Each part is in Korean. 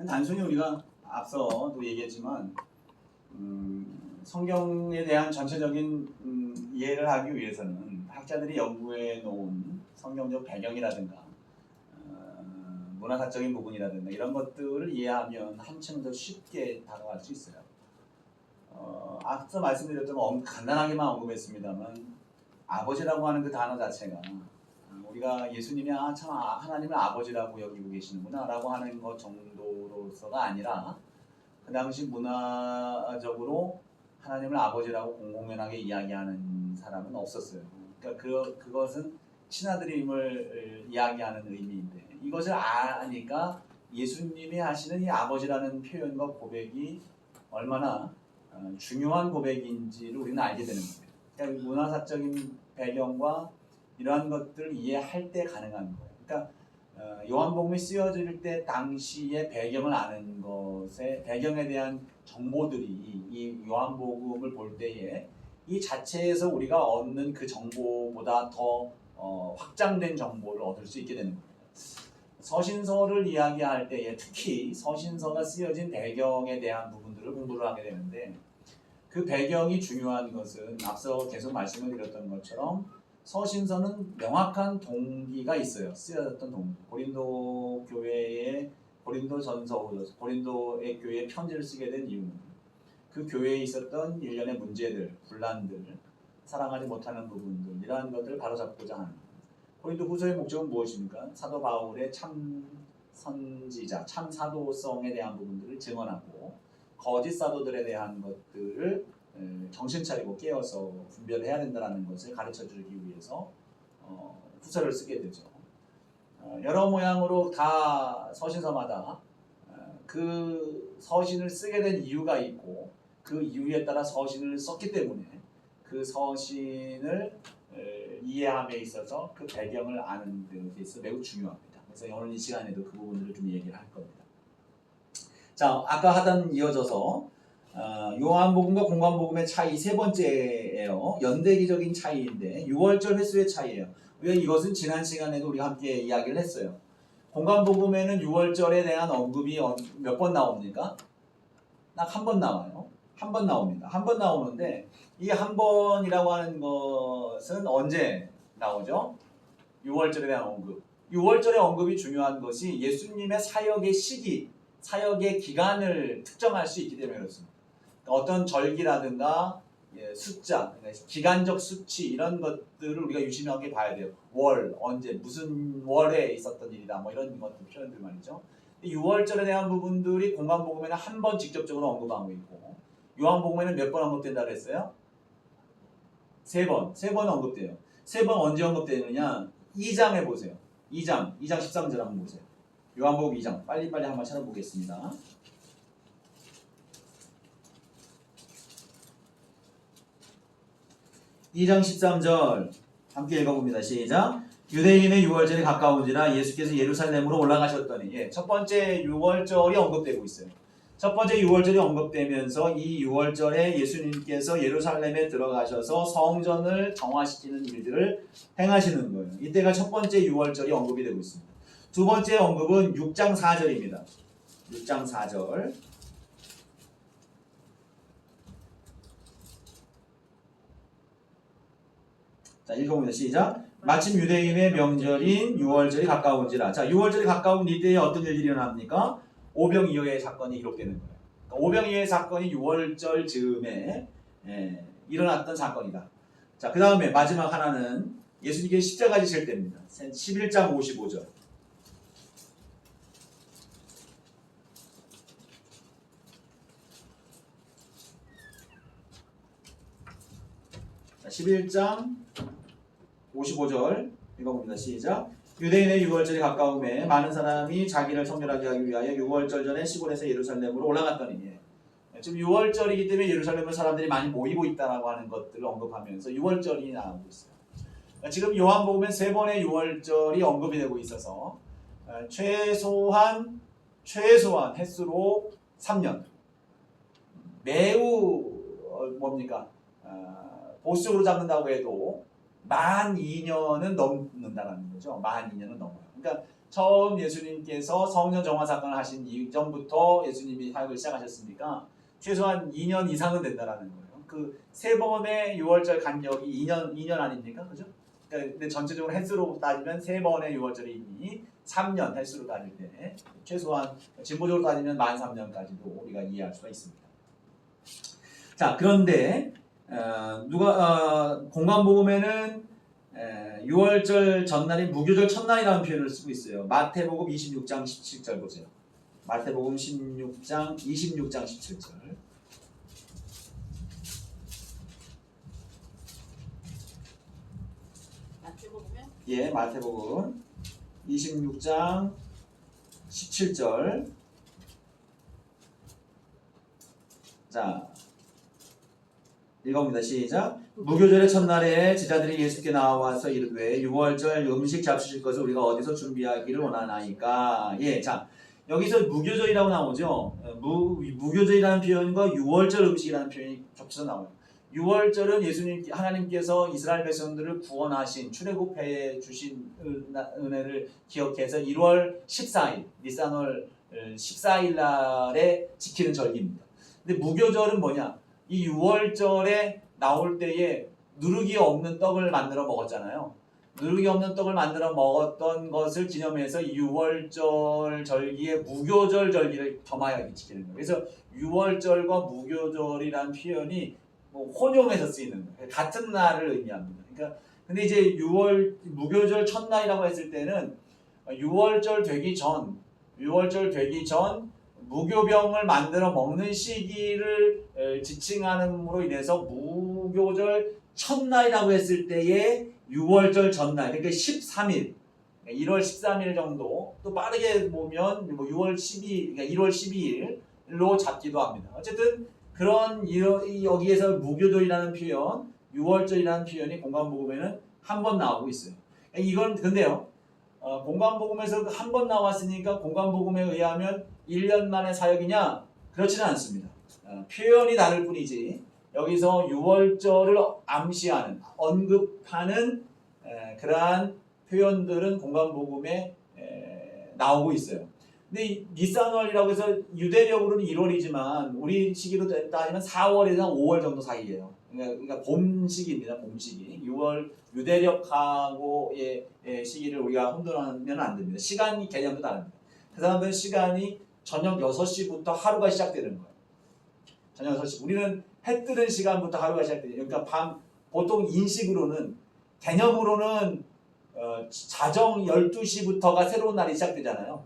단순히 우리가 앞서도 얘기했지만 성경에 대한 전체적인 이해를 하기 위해서는 학자들이 연구해 놓은 성경적 배경이라든가 문화사적인 부분이라든가 이런 것들을 이해하면 한층 더 쉽게 다가갈 수 있어요. 앞서 말씀드렸던 간단하게만 언급했습니다만 아버지라고 하는 그 단어 자체가 우리가 예수님이 참 하나님을 아버지라고 여기고 계시는구나 라고 하는 것 정도로서가 아니라 그 당시 문화적으로 하나님을 아버지라고 공공연하게 이야기하는 사람은 없었어요. 그러니까 그것은 신하들임을 이야기하는 의미인데 이것을 아니까 예수님이 하시는 이 아버지라는 표현과 고백이 얼마나 중요한 고백인지를 우리는 알게 되는 거예요. 그러니까 문화사적인 배경과 이러한 것들을 이해할 때 가능한 거예요. 그러니까 요한복음이 쓰여질 때 당시의 배경을 아는 것에 배경에 대한 정보들이 이 요한복음을 볼 때에 이 자체에서 우리가 얻는 그 정보보다 더 확장된 정보를 얻을 수 있게 되는 겁니다. 서신서를 이야기할 때에 특히 서신서가 쓰여진 배경에 대한 부분들을 공부를 하게 되는데 그 배경이 중요한 것은 앞서 계속 말씀을 드렸던 것처럼 서신서는 명확한 동기가 있어요. 쓰여졌던 동기. 고린도 교회의 고린도전서, 고린도의 교회에 편지를 쓰게 된 이유는 그 교회에 있었던 일련의 문제들, 분란들, 사랑하지 못하는 부분들 이러한 것들을 바로잡고자 하는 고린도 후서의 목적은 무엇입니까? 사도 바울의 참 선지자, 참 사도성에 대한 부분들을 증언하고 거짓 사도들에 대한 것들을 정신 차리고 깨어서 분별해야 된다는 것을 가르쳐주기 위해서 후서를 쓰게 되죠. 여러 모양으로 다 서신서마다 그 서신을 쓰게 된 이유가 있고 그 이유에 따라 서신을 썼기 때문에 그 서신을 이해함에 있어서 그 배경을 아는 데 있어서 매우 중요합니다. 그래서 오늘 이 시간에도 그 부분들을 좀 얘기를 할 겁니다. 자, 아까 하던 이어져서 요한복음과 공관복음의 차이 세 번째예요. 연대기적인 차이인데 6월절 횟수의 차이예요. 왜 이것은 지난 시간에도 우리가 함께 이야기를 했어요. 공관복음에는 6월절에 대한 언급이 몇 번 나옵니까? 딱 한 번 나와요. 한 번 나옵니다. 한 번 나오는데 이 한 번이라고 하는 것은 언제 나오죠? 6월절에 대한 언급. 6월절의 언급이 중요한 것이 예수님의 사역의 시기, 사역의 기간을 특정할 수 있기 때문에 그렇습니다. 어떤 절기라든가 숫자, 기간적 수치 이런 것들을 우리가 유심하게 봐야 돼요. 월, 언제, 무슨 월에 있었던 일이다 뭐 이런 것들 표현들 말이죠. 6월절에 대한 부분들이 공관복음에는 한 번 직접적으로 언급하고 있고 요한복음에는 몇 번 언급된다 그랬어요? 세 번 언급돼요. 세 번 언제 언급되느냐? 2장에 보세요. 2장 13절 한번 보세요. 요한복음 2장 빨리빨리 한번 찾아보겠습니다. 2장 13절 함께 읽어봅니다. 시작. 유대인의 6월절이 가까운지라 예수께서 예루살렘으로 올라가셨더니 첫 번째 6월절이 언급되고 있어요. 첫 번째 6월절이 언급되면서 이 6월절에 예수님께서 예루살렘에 들어가셔서 성전을 정화시키는 일들을 행하시는 거예요. 이때가 첫 번째 6월절이 언급이 되고 있습니다. 두 번째 언급은 6장 4절입니다. 6장 4절. 자, 읽어봅니다. 시작. 마침 유대인의 명절인 6월절이 가까운지라. 자, 6월절이 가까운 이때에 어떤 일이 일어납니까? 오병이어의 사건이 기록되는 거예요. 그러니까 오병이어의 사건이 6월절 즈음에 일어났던 사건이다. 자, 그 다음에 마지막 하나는 예수님께서 십자가 지실 때입니다. 11장 55절. 자, 11장 55절 읽어봅니다. 시작. 유대인의 6월절이 가까움에 많은 사람이 자기를 성결하게 하기 위하여 6월절 전에 시골에서 예루살렘으로 올라갔더니 지금 6월절이기 때문에 예루살렘에 사람들이 많이 모이고 있다고 하는 것들을 언급하면서 6월절이 나오고 있어요. 지금 요한복음에 세 번의 6월절이 언급이 되고 있어서 최소한 횟수로 3년 매우 뭡니까? 보수적으로 잡는다고 해도 만 2년은 넘는다는 거죠. 만 2년은 넘어요. 그러니까 처음 예수님께서 성전 정화 사건을 하신 이전부터 예수님이 사역을 시작하셨으니까 최소한 2년 이상은 된다라는 거예요. 그 세 번의 6월절 간격이 2년 아닙니까? 그죠? 그러니까 근데 전체적으로 횟수로 따지면 세 번의 6월절이 있니 3년 횟수로 따질 때 최소한 진보적으로 따지면 만 3년까지도 우리가 이해할 수가 있습니다. 자, 그런데 공관복음에는 6월절 전날이 무교절 첫날이라는 표현을 쓰고 있어요. 마태복음 26장 17절 보세요. 마태복음 26장 17절. 마태복음은? 예, 마태복음 26장 17절. 자, 읽어봅니다. 시작. 무교절의 첫날에 제자들이 예수께 나와서 이르되 6월절 음식 잡수실 것을 우리가 어디서 준비하기를 원하나이까. 예, 자 여기서 무교절이라고 나오죠. 무교절이라는 표현과 6월절 음식이라는 표현이 겹쳐서 나와요. 6월절은 예수님 하나님께서 이스라엘 백성들을 구원하신 출애굽해 주신 은혜를 기억해서 1월 14일 니산월 14일 날에 지키는 절기입니다. 근데 무교절은 뭐냐? 이 6월절에 나올 때에 누룩이 없는 떡을 만들어 먹었잖아요. 누룩이 없는 떡을 만들어 먹었던 것을 기념해서 6월절 절기에 무교절 절기를 겸하여 지키는 거예요. 그래서 6월절과 무교절이라는 표현이 뭐 혼용해서 쓰이는 거예요. 같은 날을 의미합니다. 그러니까 근데 이제 무교절 첫날이라고 했을 때는 6월절 되기 전 무교병을 만들어 먹는 시기를 지칭함으로 인해서 무교절 첫날이라고 했을 때에 6월절 전날, 그러니까 13일, 1월 13일 정도, 또 빠르게 보면 뭐 6월 12일, 그러니까 1월 12일로 잡기도 합니다. 어쨌든 그런 여기에서 무교절이라는 표현, 6월절이라는 표현이 공관복음에는 한 번 나오고 있어요. 이건 근데요, 공관복음에서 한 번 나왔으니까 공관복음에 의하면 1년 만의 사역이냐? 그렇지는 않습니다. 표현이 다를 뿐이지 여기서 6월절을 암시하는, 언급하는 그러한 표현들은 공관복음에 나오고 있어요. 근데 이 니산월이라고 해서 유대력으로는 1월이지만 우리 시기로 따지면 4월에서 5월 정도 사이예요. 그러니까 봄 시기입니다. 봄 시기. 6월 유대력하고의 시기를 우리가 혼돈하면 안 됩니다. 시간 개념도 다릅니다. 그 사람들은 시간이 저녁 6시부터 하루가 시작되는 거예요. 저녁 6시. 우리는 해 뜨는 시간부터 하루가 시작돼요. 그러니까 보통 인식으로는, 개념으로는 자정 12시부터가 새로운 날이 시작되잖아요.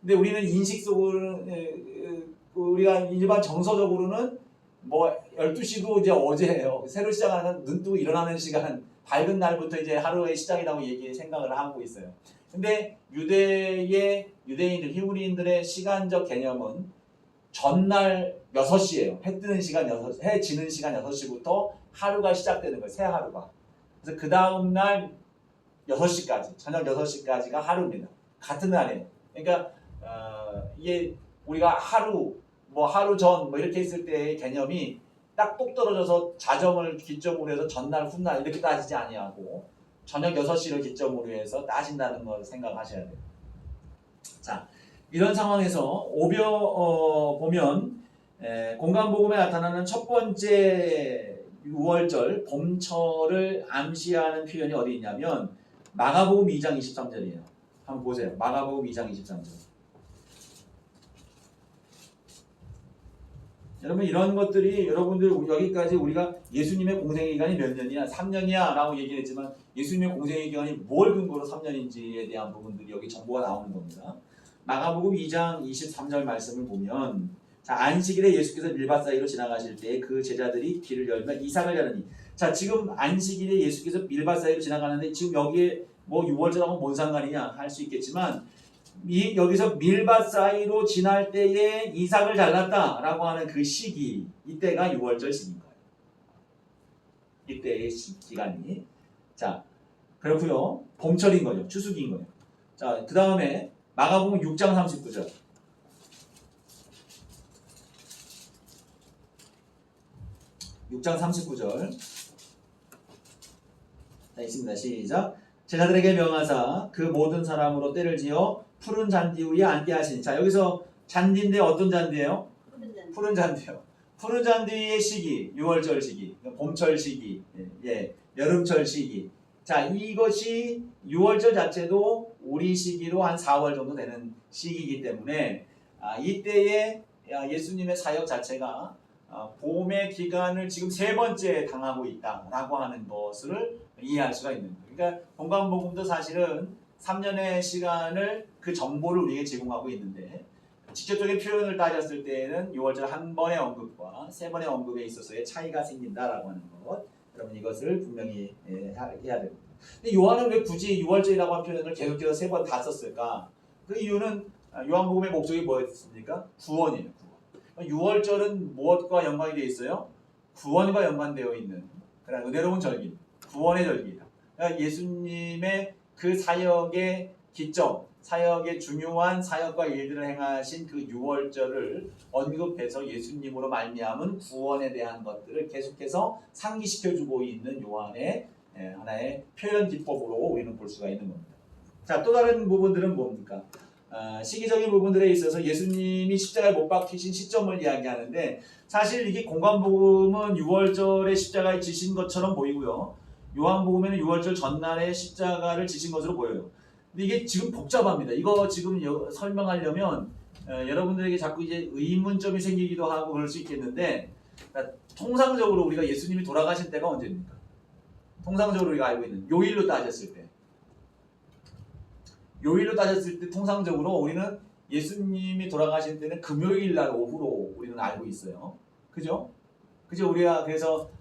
근데 우리는 인식 속으로는, 우리가 일반 정서적으로는 뭐 12시도 이제 어제예요. 새로 시작하는, 눈 뜨고 일어나는 시간, 밝은 날부터 이제 하루의 시작이라고 생각을 하고 있어요. 근데 유대인들, 히브리인들의 시간적 개념은 전날 6시예요. 해 뜨는 시간 6시, 해 지는 시간 6시부터 하루가 시작되는 거예요. 새 하루가. 그래서 그 다음 날 6시까지, 저녁 6시까지가 하루입니다. 같은 날이에요. 그러니까 이게 우리가 하루 전 이렇게 있을 때의 개념이 딱 똑 떨어져서 자정을 기점으로 해서 전날, 훗날 이렇게 따지지 아니하고 저녁 6시를 기점으로 해서 따진다는 걸 생각하셔야 돼요. 자, 이런 상황에서 보면 공관복음에 나타나는 첫 번째 6월절 봄철을 암시하는 표현이 어디 있냐면 마가복음 2장 23절이에요. 한번 보세요. 마가복음 2장 23절. 여러분 이런 것들이 여러분들 여기까지 우리가 예수님의 공생의 기간이 몇 년이야? 3년이야 라고 얘기를 했지만 예수님의 공생의 기간이 뭘 근거로 3년인지에 대한 부분들이 여기 정보가 나오는 겁니다. 마가복음 2장 23절 말씀을 보면 자, 안식일에 예수께서 밀밭 사이로 지나가실 때 그 제자들이 길을 열면 이삭을 자르니. 자, 지금 안식일에 예수께서 밀밭 사이로 지나가는데 지금 여기에 뭐 6월절하고 뭔 상관이냐 할 수 있겠지만 여기서 밀밭 사이로 지날 때에 이삭을 잘랐다라고 하는 그 시기, 이때가 6월절 시기인 거예요. 이때의 기간이. 자, 그렇고요. 봄철인 거죠. 추수기인 거예요. 자, 그 다음에 마가복음 6장 39절. 6장 39절. 자, 있습니다. 시작. 제자들에게 명하사 그 모든 사람으로 때를 지어 푸른 잔디 위에 앉게 하시니. 자, 여기서 잔디인데 어떤 잔디예요? 푸른 잔디요. 푸른 잔디의 시기, 6월절 시기, 봄철 시기, 예, 여름철 시기. 자, 이것이 6월절 자체도 우리 시기로 한 4월 정도 되는 시기이기 때문에 이때에 예수님의 사역 자체가 봄의 기간을 지금 세 번째 당하고 있다라고 하는 것을 이해할 수가 있는 거예요. 그러니까 공관복음도 사실은 3년의 시간을 그 정보를 우리에게 제공하고 있는데 직접적인 표현을 따졌을 때에는 6월절 한 번의 언급과 세 번의 언급에 있어서의 차이가 생긴다라고 하는 것. 여러분 이것을 분명히 해야 됩니다. 근데 요한은 왜 굳이 6월절이라고 하는 표현을 계속해서 세 번 다 썼을까? 그 이유는 요한복음의 목적이 뭐였습니까? 구원이에요. 구원. 6월절은 무엇과 연관이 되어 있어요? 구원과 연관되어 있는 그런 은혜로운 절기, 구원의 절기다. 그러니까 예수님의 그 사역의 기점, 사역의 중요한 사역과 일들을 행하신 그 6월절을 언급해서 예수님으로 말미암은 구원에 대한 것들을 계속해서 상기시켜주고 있는 요한의 하나의 표현 기법으로 우리는 볼 수가 있는 겁니다. 자, 또 다른 부분들은 뭡니까? 시기적인 부분들에 있어서 예수님이 십자가에 못 박히신 시점을 이야기하는데 사실 이게 공관복음은 6월절에 십자가에 지신 것처럼 보이고요. 요한복음에는 6월절 전날에 십자가를 지신 것으로 보여요. 근데 이게 지금 복잡합니다. 이거 지금 설명하려면 여러분들에게 자꾸 이제 의문점이 생기기도 하고 그럴 수 있겠는데 통상적으로 우리가 예수님이 돌아가신 때가 언제입니까? 통상적으로 우리가 알고 있는 요일로 따졌을 때 통상적으로 우리는 예수님이 돌아가신 때는 금요일 날 오후로 우리는 알고 있어요. 그죠? 우리가 그래서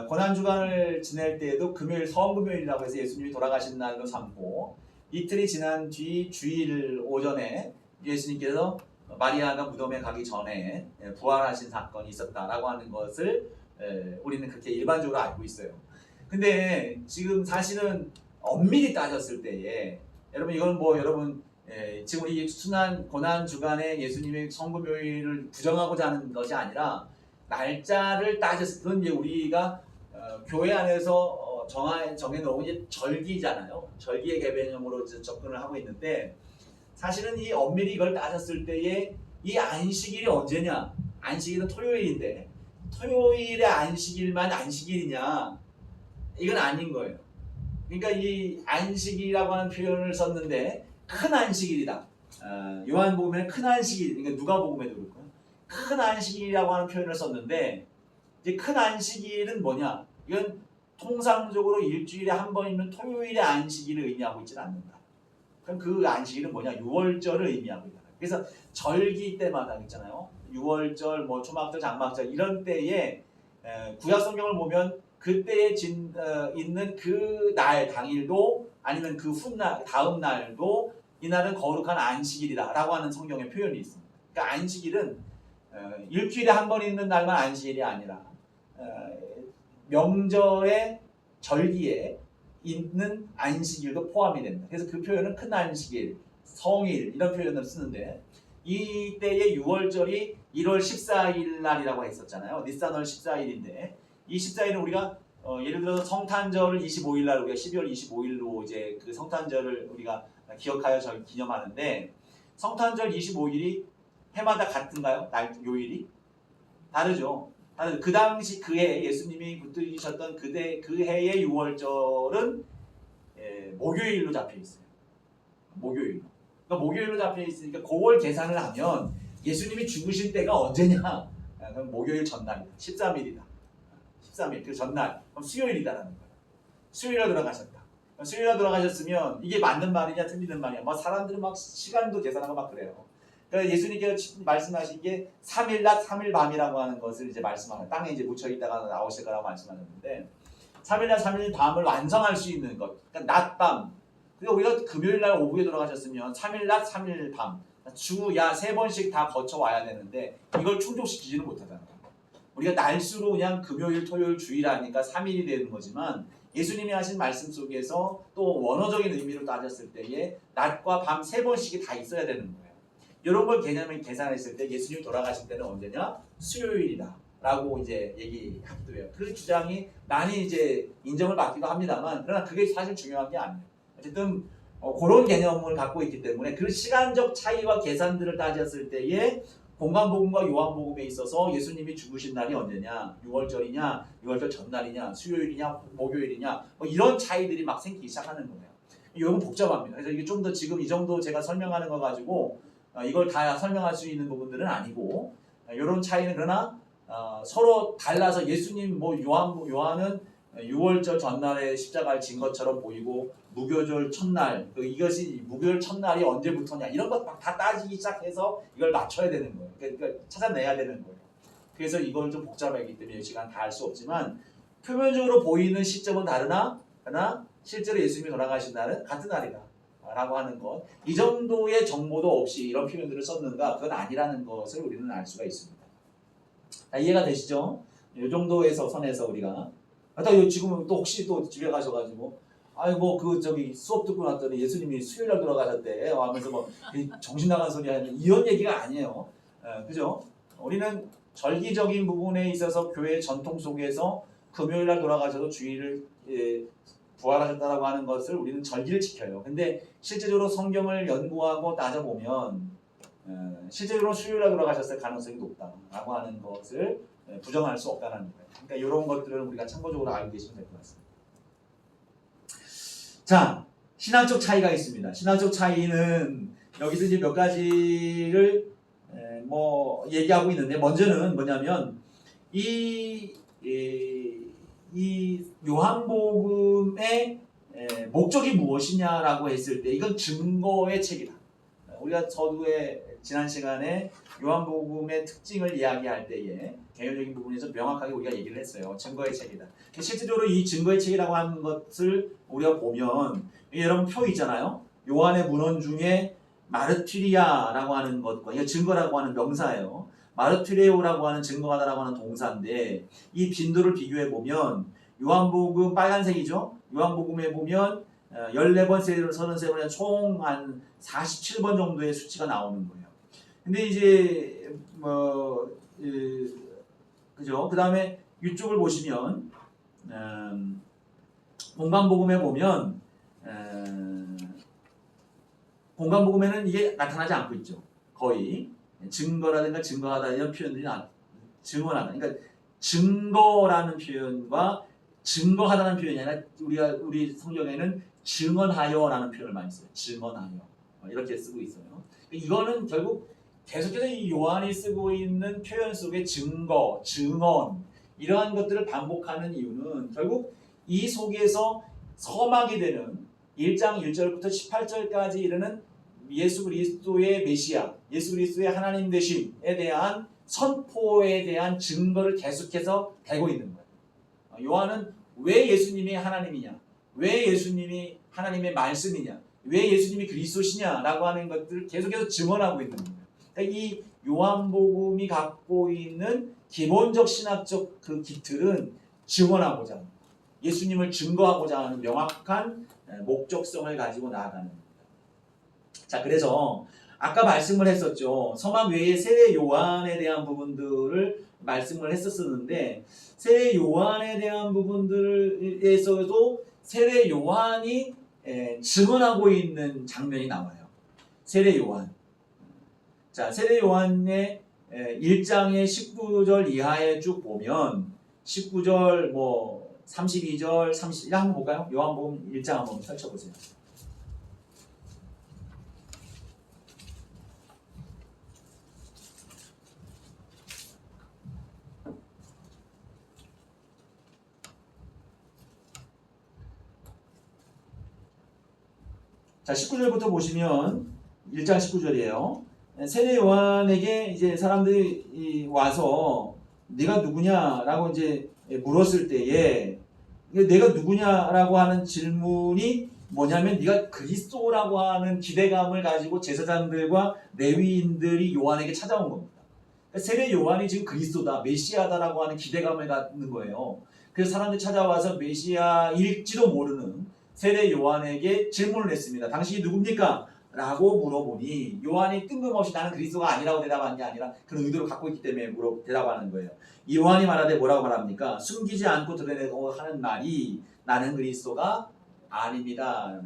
고난주간을 지낼 때에도 금요일 성금요일이라고 해서 예수님이 돌아가신 날로 삼고 이틀이 지난 뒤 주일 오전에 예수님께서 마리아가 무덤에 가기 전에 부활하신 사건이 있었다라고 하는 것을 우리는 그렇게 일반적으로 알고 있어요. 근데 지금 사실은 엄밀히 따졌을 때에 여러분 이건 여러분 지금 우리 순한 고난 주간에 예수님의 성금요일을 부정하고자 하는 것이 아니라 날짜를 따졌을 때 이제 우리가 교회 안에서 정해놓은 이제 절기잖아요. 절기의 개념으로 접근을 하고 있는데 사실은 이 엄밀히 이걸 따졌을 때에 이 안식일이 언제냐? 안식일은 토요일인데 토요일의 안식일만 안식일이냐? 이건 아닌 거예요. 그러니까 이 안식이라고 하는 표현을 썼는데 큰 안식일이다. 요한복음에는 큰 안식일, 그러니까 누가복음에도 그렇고요. 큰 안식일이라고 하는 표현을 썼는데 이제 큰 안식일은 뭐냐? 이건 통상적으로 일주일에 한 번 있는 토요일의 안식일을 의미하고 있지는 않는다. 그럼 그 안식일은 뭐냐? 6월절을 의미하고 있다. 그래서 절기 때마다 있잖아요. 6월절, 초막절, 장막절 이런 때에 구약 성경을 보면 그때에 있는 그 날 당일도 아니면 그 훗날 다음 날도 이날은 거룩한 안식일이다라고 하는 성경의 표현이 있습니다. 그러니까 안식일은 일주일에 한 번 있는 날만 안식일이 아니라 명절의 절기에 있는 안식일도 포함이 됩니다. 그래서 그 표현은 큰 안식일, 성일 이런 표현을 쓰는데 이때의 6월절이 1월 14일 날이라고 했었잖아요. 니산월 14일인데 이 14일은 우리가 예를 들어서 성탄절을 25일 날 우리가 12월 25일로 이제 그 성탄절을 우리가 기억하여 기념하는데 성탄절 25일이 해마다 같은가요? 요일이? 다르죠. 그 당시 그해 예수님이 붙들리셨던 그 해의 6월절은 목요일로 잡혀 있어요. 목요일로. 그러니까 목요일로 잡혀 있으니까 그걸 계산을 하면 예수님이 죽으신 때가 언제냐? 그럼 목요일 전날이다. 13일이다. 13일 그 전날. 그럼 수요일이다라는 거예요. 수요일에 돌아가셨다. 수요일에 돌아가셨으면 이게 맞는 말이냐 틀리는 말이냐. 사람들은 막 시간도 계산하고 막 그래요. 그러니까 예수님께서 말씀하신 게 3일 낮 3일 밤이라고 하는 것을 이제 말씀하는 땅에 이제 묻혀 있다가 나오실 거라고 말씀하셨는데 3일 낮 3일 밤을 완성할 수 있는 것. 그러니까 낮밤. 그리고 우리가 금요일 날 오후에 돌아가셨으면 3일 낮 3일 밤. 주야 3번씩 다 거쳐 와야 되는데 이걸 충족시키지는 못하잖아요. 우리가 날수로 그냥 금요일, 토요일, 주일 하니까 3일이 되는 거지만 예수님이 하신 말씀 속에서 또 원어적인 의미로 따졌을 때에 낮과 밤 3번씩이 다 있어야 되는 거예요. 이런 걸 개념을 계산했을 때 예수님이 돌아가실 때는 언제냐? 수요일이다 라고 이제 얘기하기도 해요. 그 주장이 많이 이제 인정을 받기도 합니다만 그러나 그게 사실 중요한 게 아니에요. 어쨌든 그런 개념을 갖고 있기 때문에 그 시간적 차이와 계산들을 따졌을 때에 공간복음과 요한복음에 있어서 예수님이 죽으신 날이 언제냐, 6월절이냐, 6월절 전날이냐, 수요일이냐, 목요일이냐, 뭐 이런 차이들이 막 생기기 시작하는 거예요. 이건 복잡합니다. 그래서 이게 좀 더 지금 이 정도 제가 설명하는 거 가지고 이걸 다 설명할 수 있는 부분들은 아니고, 이런 차이는 그러나 서로 달라서 예수님 뭐 요한은 6월절 전날에 십자가를 진 것처럼 보이고, 무교절 첫날, 이것이 무교절 첫날이 언제부터냐 이런 것 막 다 따지기 시작해서 이걸 맞춰야 되는 거예요. 그러니까 찾아내야 되는 거예요. 그래서 이걸 좀 복잡하기 때문에 시간 다 할 수 없지만, 표면적으로 보이는 시점은 다르나 그러나 실제로 예수님이 돌아가신 날은 같은 날이다 라고 하는 것, 이 정도의 정보도 없이 이런 표현들을 썼는가, 그건 아니라는 것을 우리는 알 수가 있습니다. 이해가 되시죠? 이 정도에서 선에서 우리가 지금 또 혹시 또 집에 가셔가지고 아이고 그 저기 수업 듣고 났더니 예수님이 수요일날 돌아가셨대 하면서 뭐 정신 나간 소리 하는 이런 얘기가 아니에요. 그죠? 우리는 절기적인 부분에 있어서 교회 전통 속에서 금요일날 돌아가셔도 주일을 부활하셨다라고 하는 것을 우리는 절기를 지켜요. 근데 실제적으로 성경을 연구하고 따져보면 실제로 수요일날 돌아가셨을 가능성이 높다라고 하는 것을 부정할 수 없다는 거예요. 그러니까 이런 것들을 우리가 참고적으로 알고 계시면 될 것 같습니다. 자, 신앙적 차이가 있습니다. 신앙적 차이는 여기서 이제 몇 가지를 뭐 얘기하고 있는데, 먼저는 뭐냐면 이 요한복음의 목적이 무엇이냐라고 했을 때 이건 증거의 책이다. 우리가 서두에 지난 시간에 요한복음의 특징을 이야기할 때에 개요적인 부분에서 명확하게 우리가 얘기를 했어요. 증거의 책이다. 실질적으로 이 증거의 책이라고 하는 것을 우리가 보면 여러분 표 있잖아요. 요한의 문헌 중에 마르티리아라고 하는 것과, 이거 증거라고 하는 명사예요. 마르티레오라고 하는 증거하다라고 하는 동사인데, 이 빈도를 비교해 보면 요한복음 빨간색이죠. 요한복음에 보면 14번, 33번에 총 한 47번 정도의 수치가 나오는 거예요. 근데 이제 그죠? 그 다음에 이쪽을 보시면 공간복음에 보면 공간복음에는 이게 나타나지 않고 있죠. 거의 증거라든가 증거하다 이런 표현들이 증언하다. 그러니까 증거라는 표현과 증거하다는 표현이 아니라 우리 성경에는 증언하여라는 표현을 많이 써요. 증언하여 이렇게 쓰고 있어요. 이거는 결국 계속해서 이 요한이 쓰고 있는 표현 속에 증거, 증언 이러한 것들을 반복하는 이유는 결국 이 속에서 서막이 되는 1장 1절부터 18절까지 이르는 예수 그리스도의 메시아, 예수 그리스도의 하나님 되심에 대한 선포에 대한 증거를 계속해서 대고 있는 거예요. 요한은 왜 예수님이 하나님이냐, 왜 예수님이 하나님의 말씀이냐, 왜 예수님이 그리스도시냐라고 하는 것들을 계속해서 증언하고 있는 거예요. 그러니까 이 요한복음이 갖고 있는 기본적 신학적 그 기틀은 증언하고자 하는, 예수님을 증거하고자 하는 명확한 목적성을 가지고 나아가는 겁니다. 자, 그래서 아까 말씀을 했었죠. 서막 외에 세례 요한에 대한 부분들을 말씀을 했었는데, 세례 요한에 대한 부분들에서도 세례 요한이 증언하고 있는 장면이 나와요. 세례 요한. 자, 세례 요한의 1장의 19절 이하에 쭉 보면 19절 32절 30 한번 볼까요? 요한복음 1장 한번 펼쳐보세요. 자, 19절부터 보시면 1장 19절이에요. 세례 요한에게 이제 사람들이 와서 네가 누구냐라고 이제 물었을 때에, 내가 누구냐라고 하는 질문이 뭐냐면 네가 그리스도라고 하는 기대감을 가지고 제사장들과 레위인들이 요한에게 찾아온 겁니다. 세례 요한이 지금 그리스도다, 메시아다라고 하는 기대감을 갖는 거예요. 그래서 사람들이 찾아와서 메시아일지도 모르는 세례 요한에게 질문을 했습니다. 당신이 누굽니까? 라고 물어보니 요한이 뜬금없이 나는 그리스도가 아니라고 대답한 게 아니라 그런 의도를 갖고 있기 때문에 대답하는 거예요. 요한이 말하되 뭐라고 말합니까? 숨기지 않고 드러내고 하는 말이 나는 그리스도가 아닙니다.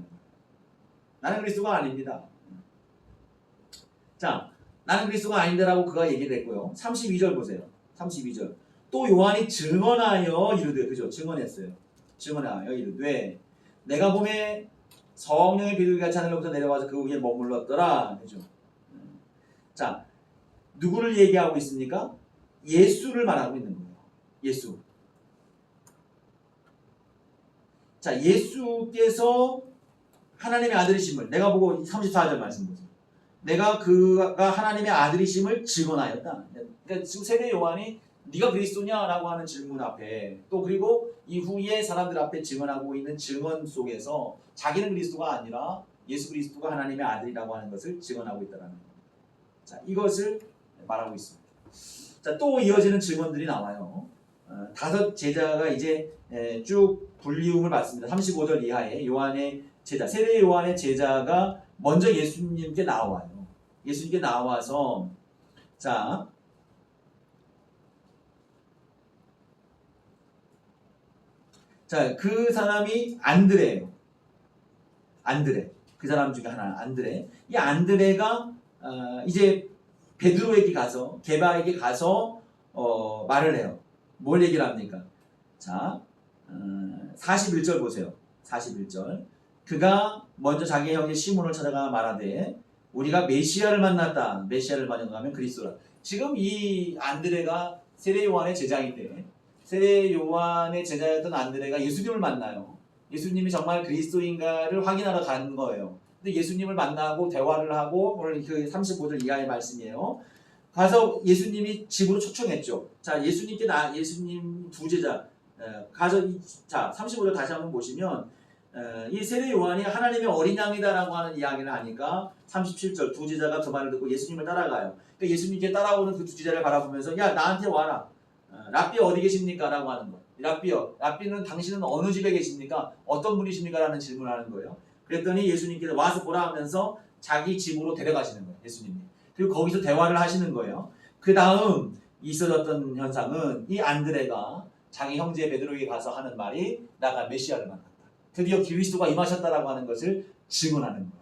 나는 그리스도가 아닙니다. 자, 나는 그리스도가 아닌데라고 그가 얘기를 했고요. 32절 보세요. 32절. 또 요한이 증언하여 이르되, 그죠? 증언했어요. 증언하여 이르되 내가 봄에 성령의 비둘기가 하늘로부터 내려와서 그 위에 머물렀더라. 그죠? 자, 누구를 얘기하고 있습니까? 예수를 말하고 있는 거예요. 예수. 자, 예수께서 하나님의 아들이심을, 내가 보고 34절 말씀 보세요. 내가 그가 하나님의 아들이심을 증언하였다. 그러니까 지금 세례 요한이 네가 그리스도냐라고 하는 질문 앞에, 또 그리고 이후에 사람들 앞에 증언하고 있는 증언 속에서 자기는 그리스도가 아니라 예수 그리스도가 하나님의 아들이라고 하는 것을 증언하고 있다는 겁니다. 자, 이것을 말하고 있습니다. 자, 또 이어지는 증언들이 나와요. 5 제자가 이제 쭉 불리움을 받습니다. 35절 이하에 요한의 제자, 세례 요한의 제자가 먼저 예수님께 나와요. 예수님께 나와서, 자, 그 사람이 안드레예요. 안드레. 그 사람 중에 하나, 안드레. 이 안드레가 이제 베드로에게 가서, 게바에게 가서 말을 해요. 뭘 얘기를 합니까? 자, 41절 보세요. 41절. 그가 먼저 자기 형제 시몬을 찾아가 말하되 우리가 메시아를 만났다. 메시아를 만나면 그리스도라. 지금 이 안드레가 세례 요한의 제자인데, 세례 요한의 제자였던 안드레가 예수님을 만나요. 예수님이 정말 그리스도인가를 확인하러 가는 거예요. 근데 예수님을 만나고 대화를 하고, 오늘 그 35절 이하의 말씀이에요. 가서 예수님이 집으로 초청했죠. 자, 예수님 2 제자 가서 자, 35절 다시 한번 보시면 이 세례 요한이 하나님의 어린 양이다라고 하는 이야기를 하니까 37절 2 제자가 그 말을 듣고 예수님을 따라가요. 그러니까 예수님께 따라오는 그 2 제자를 바라보면서 야, 나한테 와라. 랍비 어디 계십니까? 라고 하는 거예요. 랍비요. 랍비는 당신은 어느 집에 계십니까? 어떤 분이십니까? 라는 질문을 하는 거예요. 그랬더니 예수님께서 와서 보라 하면서 자기 집으로 데려가시는 거예요. 예수님이. 그리고 거기서 대화를 하시는 거예요. 그 다음 있어졌던 현상은 이 안드레가 자기 형제 베드로에게 가서 하는 말이 나가 메시아를 만났다. 드디어 그리스도가 임하셨다라고 하는 것을 증언하는 거예요.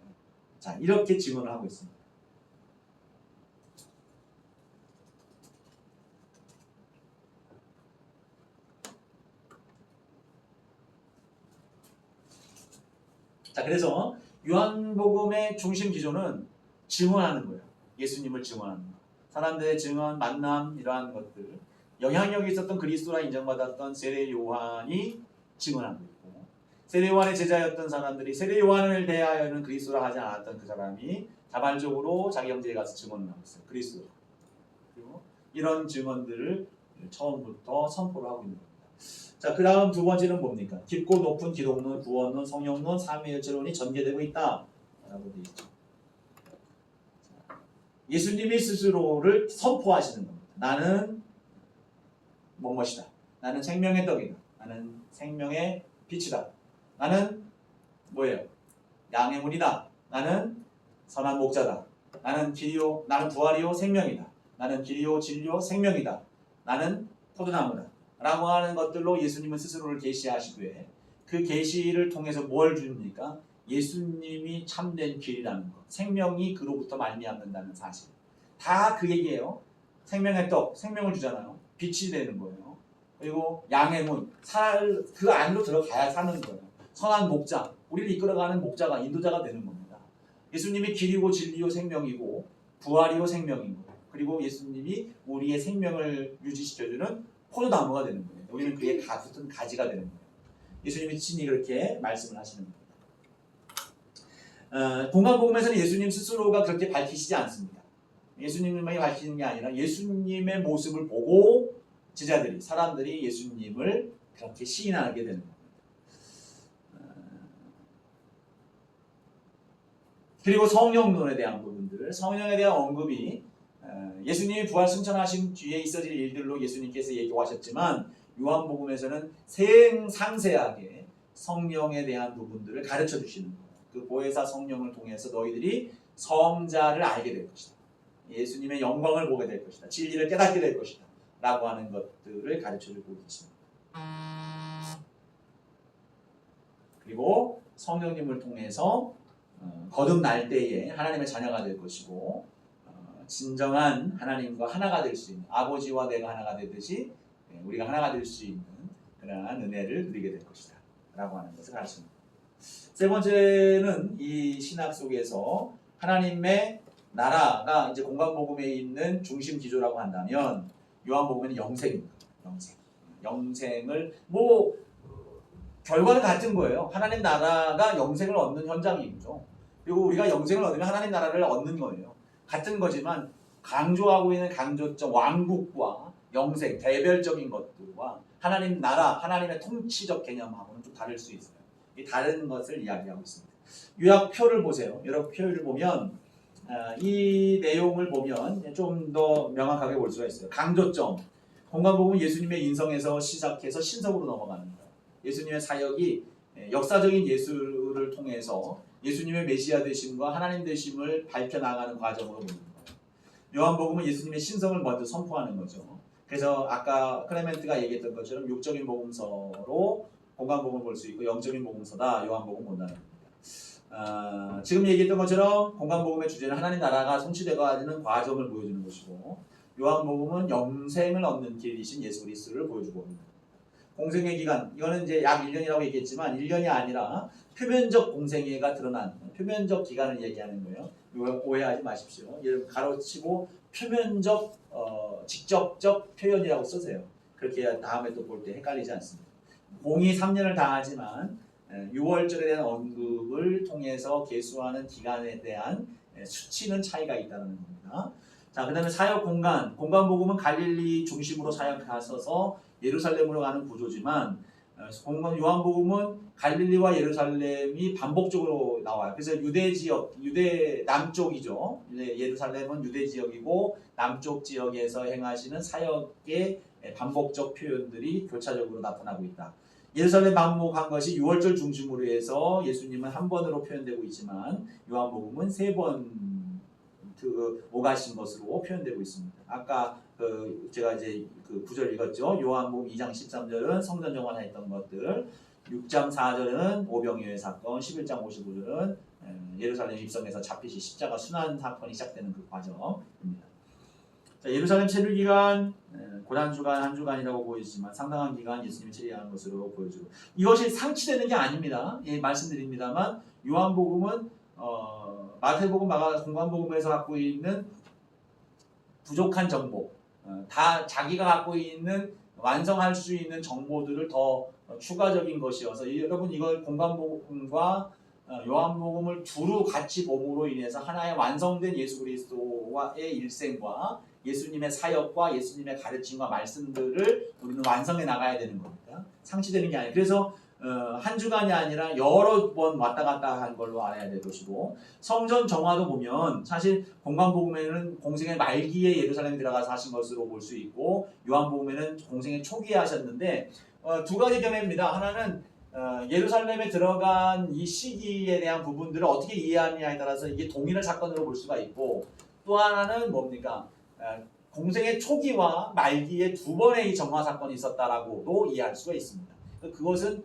자, 이렇게 증언을 하고 있습니다. 자, 그래서 요한복음의 중심 기조는 증언하는 거예요. 예수님을 증언하는 거. 사람들의 증언, 만남 이러한 것들, 영향력이 있었던 그리스도라 인정받았던 세례 요한이 증언하고 있고, 세례 요한의 제자였던 사람들이 세례 요한을 대하여는 그리스도라 하지 않았던 그 사람이 자발적으로 자기 형제에 가서 증언을 하고 있어요. 그리스도. 그리고 이런 증언들을 처음부터 선포를 하고 있는 겁니다. 자, 그 다음 2번째는 뭡니까? 깊고 높은 기독론, 구원론, 성령론, 삼위일체론이 전개되고 있다 라고 되어 있죠. 예수님이 스스로를 선포하시는 겁니다. 나는 무엇이다. 나는 생명의 떡이다. 나는 생명의 빛이다. 나는 뭐예요? 양의 문이다. 나는 선한 목자다. 나는 길이요, 나는 부활이요 생명이다. 나는 길이요 진리요 생명이다. 나는 포도나무다. 라고 하는 것들로 예수님은 스스로를 계시하시되, 그 계시를 통해서 뭘 줍니까? 예수님이 참된 길이라는 것, 생명이 그로부터 말미암는다는 사실. 다 그 얘기예요. 생명의 떡, 생명을 주잖아요. 빛이 되는 거예요. 그리고 양의 문, 그 안으로 들어가야 사는 거예요. 선한 목자, 우리를 이끌어가는 목자가, 인도자가 되는 겁니다. 예수님이 길이고 진리요 생명이고 부활이요 생명이고, 그리고 예수님이 우리의 생명을 유지시켜주는 포도나무가 되는 거예요. 우리는 그의 붙은 가지가 되는 거예요. 예수님이 친히 그렇게 말씀을 하시는 겁니다. 동간복음에서는 예수님 스스로가 그렇게 밝히시지 않습니다. 예수님만이 밝히는 게 아니라 예수님의 모습을 보고 제자들이, 사람들이 예수님을 그렇게 시인하게 되는 겁니다. 그리고 성령론에 대한 부분들, 성령에 대한 언급이 예수님이 부활 승천하신 뒤에 있어질 일들로 예수님께서 얘기하셨지만, 요한복음에서는 상세하게 성령에 대한 부분들을 가르쳐 주시는 거예요. 그 보혜사 성령을 통해서 너희들이 성자를 알게 될 것이다. 예수님의 영광을 보게 될 것이다. 진리를 깨닫게 될 것이다. 라고 하는 것들을 가르쳐 주고 있습니다. 그리고 성령님을 통해서 거듭날 때에 하나님의 자녀가 될 것이고 진정한 하나님과 하나가 될 수 있는 아버지와 내가 하나가 되듯이 우리가 하나가 될 수 있는 그러한 은혜를 누리게 될 것이다 라고 하는 것을 가르칩니다. 세 번째는 이 신학 속에서 하나님의 나라가 이제 공간복음에 있는 중심 기조라고 한다면 요한복음에는 영생입니다. 영생을 결과는 같은 거예요. 하나님 나라가 영생을 얻는 현장이죠. 그리고 우리가 영생을 얻으면 하나님 나라를 얻는 거예요. 같은 거지만 강조하고 있는 강조점 왕국과 영생, 대별적인 것들과 하나님 나라, 하나님의 통치적 개념하고는 좀 다를 수 있어요. 이 다른 것을 이야기하고 있습니다. 요약표를 보세요. 여러 표를 보면 이 내용을 보면 좀 더 명확하게 볼 수가 있어요. 강조점. 공간복음은 예수님의 인성에서 시작해서 신성으로 넘어가는 거예요. 예수님의 사역이 역사적인 예수를 통해서 예수님의 메시아 되심과 하나님 되심을 밝혀나가는 과정으로 보는 거예요. 요한복음은 예수님의 신성을 먼저 선포하는 거죠. 그래서 아까 클레멘트가 얘기했던 것처럼 육적인 복음서로 공간복음을 볼 수 있고 영적인 복음서다 요한복음 본다는 겁니다. 지금 얘기했던 것처럼 공간복음의 주제는 하나님 나라가 성취되어가는 과정을 보여주는 것이고 요한복음은 영생을 얻는 길이신 예수 그리스도를 보여주고 있는 겁니다. 공생애 기간, 이거는 이제 약 1년이라고 얘기했지만 1년이 아니라 표면적 공생애가 드러난 표면적 기간을 얘기하는 거예요. 오해하지 마십시오. 예를 가로치고 표면적 직접적 표현이라고 쓰세요. 그렇게 다음에 또 볼 때 헷갈리지 않습니다. 공이 3년을 당하지만 6월절에 대한 언급을 통해서 계수하는 기간에 대한 수치는 차이가 있다는 겁니다. 자, 그 다음에 사역 공간복음은 갈릴리 중심으로 사역하셔서 예루살렘으로 가는 구조지만 요한복음은 갈릴리와 예루살렘이 반복적으로 나와요. 그래서 유대 지역, 유대 남쪽이죠. 예루살렘은 유대 지역이고 남쪽 지역에서 행하시는 사역의 반복적 표현들이 교차적으로 나타나고 있다. 예루살렘 방문한 것이 6월절 중심으로 해서 예수님은 한 번으로 표현되고 있지만 요한복음은 3번 오가신 것으로 표현되고 있습니다. 아까 제가 이제 그 구절 읽었죠. 요한복음 2장 13절은 성전 정환했던 것들, 6장 4절은 오병이어의 사건, 11장 55절은 예루살렘 입성에서 잡히시 십자가 순환 사건이 시작되는 그 과정입니다. 자, 예루살렘 체류 기간 고단 주간 한 주간이라고 보이지만 상당한 기간 예수님이 체류하는 것으로 보여주고 이것이 상치되는 게 아닙니다. 예, 말씀드립니다만 요한복음은 마태복음, 마가 공간복음에서 갖고 있는 부족한 정보, 다 자기가 갖고 있는 완성할 수 있는 정보들을 더 추가적인 것이어서 여러분 이걸 공간복음과 요한복음을 두루 같이 봄으로 인해서 하나의 완성된 예수 그리스도의 일생과 예수님의 사역과 예수님의 가르침과 말씀들을 우리는 완성해 나가야 되는 겁니다. 상치되는 게 아니에요. 그래서 한 주간이 아니라 여러 번 왔다 갔다 한 걸로 알아야 될 것이고 성전 정화도 보면 사실 공간복음에는 공생의 말기에 예루살렘에 들어가서 하신 것으로 볼 수 있고 요한복음에는 공생의 초기에 하셨는데 두 가지 견해입니다. 하나는 예루살렘에 들어간 이 시기에 대한 부분들을 어떻게 이해하느냐에 따라서 이게 동일한 사건으로 볼 수가 있고 또 하나는 뭡니까? 공생의 초기와 말기에 두 번의 이 정화 사건이 있었다라고도 이해할 수가 있습니다. 그것은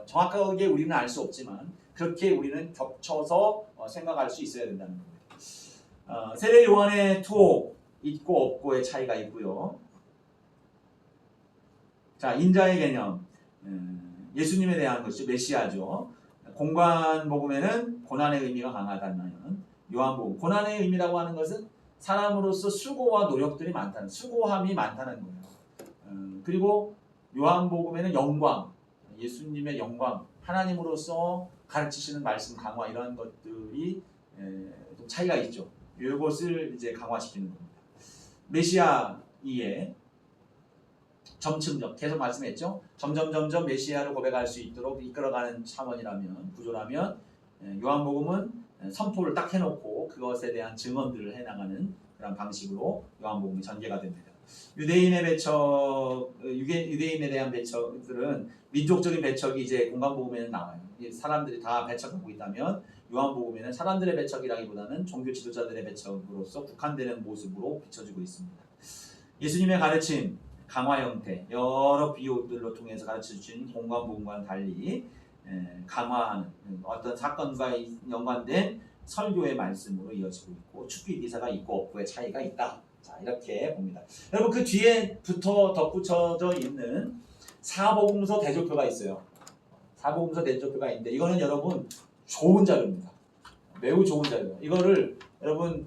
정확하게 우리는 알 수 없지만 그렇게 우리는 겹쳐서 생각할 수 있어야 된다는 겁니다. 세례 요한의 투옥 있고 없고의 차이가 있고요. 자, 인자의 개념 예수님에 대한 것이죠. 메시아죠. 공간복음에는 고난의 의미가 강하다면 요한복음 고난의 의미라고 하는 것은 사람으로서 수고와 노력들이 많다는 수고함이 많다는 거예요. 그리고 요한복음에는 영광 예수님의 영광 하나님으로서 가르치시는 말씀 강화 이런 것들이 좀 차이가 있죠. 이것을 이제 강화시키는 겁니다. 메시아이에 점층적 계속 말씀했죠. 점점 메시아를 고백할 수 있도록 이끌어가는 차원이라면 구조라면 요한복음은 선포를 딱 해놓고 그것에 대한 증언들을 해나가는 그런 방식으로 요한복음이 전개가 됩니다. 유대인의 배척, 유대인에 대한 배척들은 민족적인 배척이 이제 공간복음에는 나와요. 사람들이 다 배척하고 있다면 요한복음에는 사람들의 배척이라기보다는 종교 지도자들의 배척으로서 국한되는 모습으로 비춰지고 있습니다. 예수님의 가르침, 강화 형태, 여러 비유들로 통해서 가르쳐주신 공간복음과는 달리 강화하는 어떤 사건과 연관된 설교의 말씀으로 이어지고 있고 축기 기사가 있고 없고의 차이가 있다. 자, 이렇게 봅니다. 여러분 그 뒤에부터 덧붙여져 있는 사복음서 대조표가 있어요. 사복음서 대조표가 있는데 이거는 여러분 좋은 자료입니다. 매우 좋은 자료예요. 이거를 여러분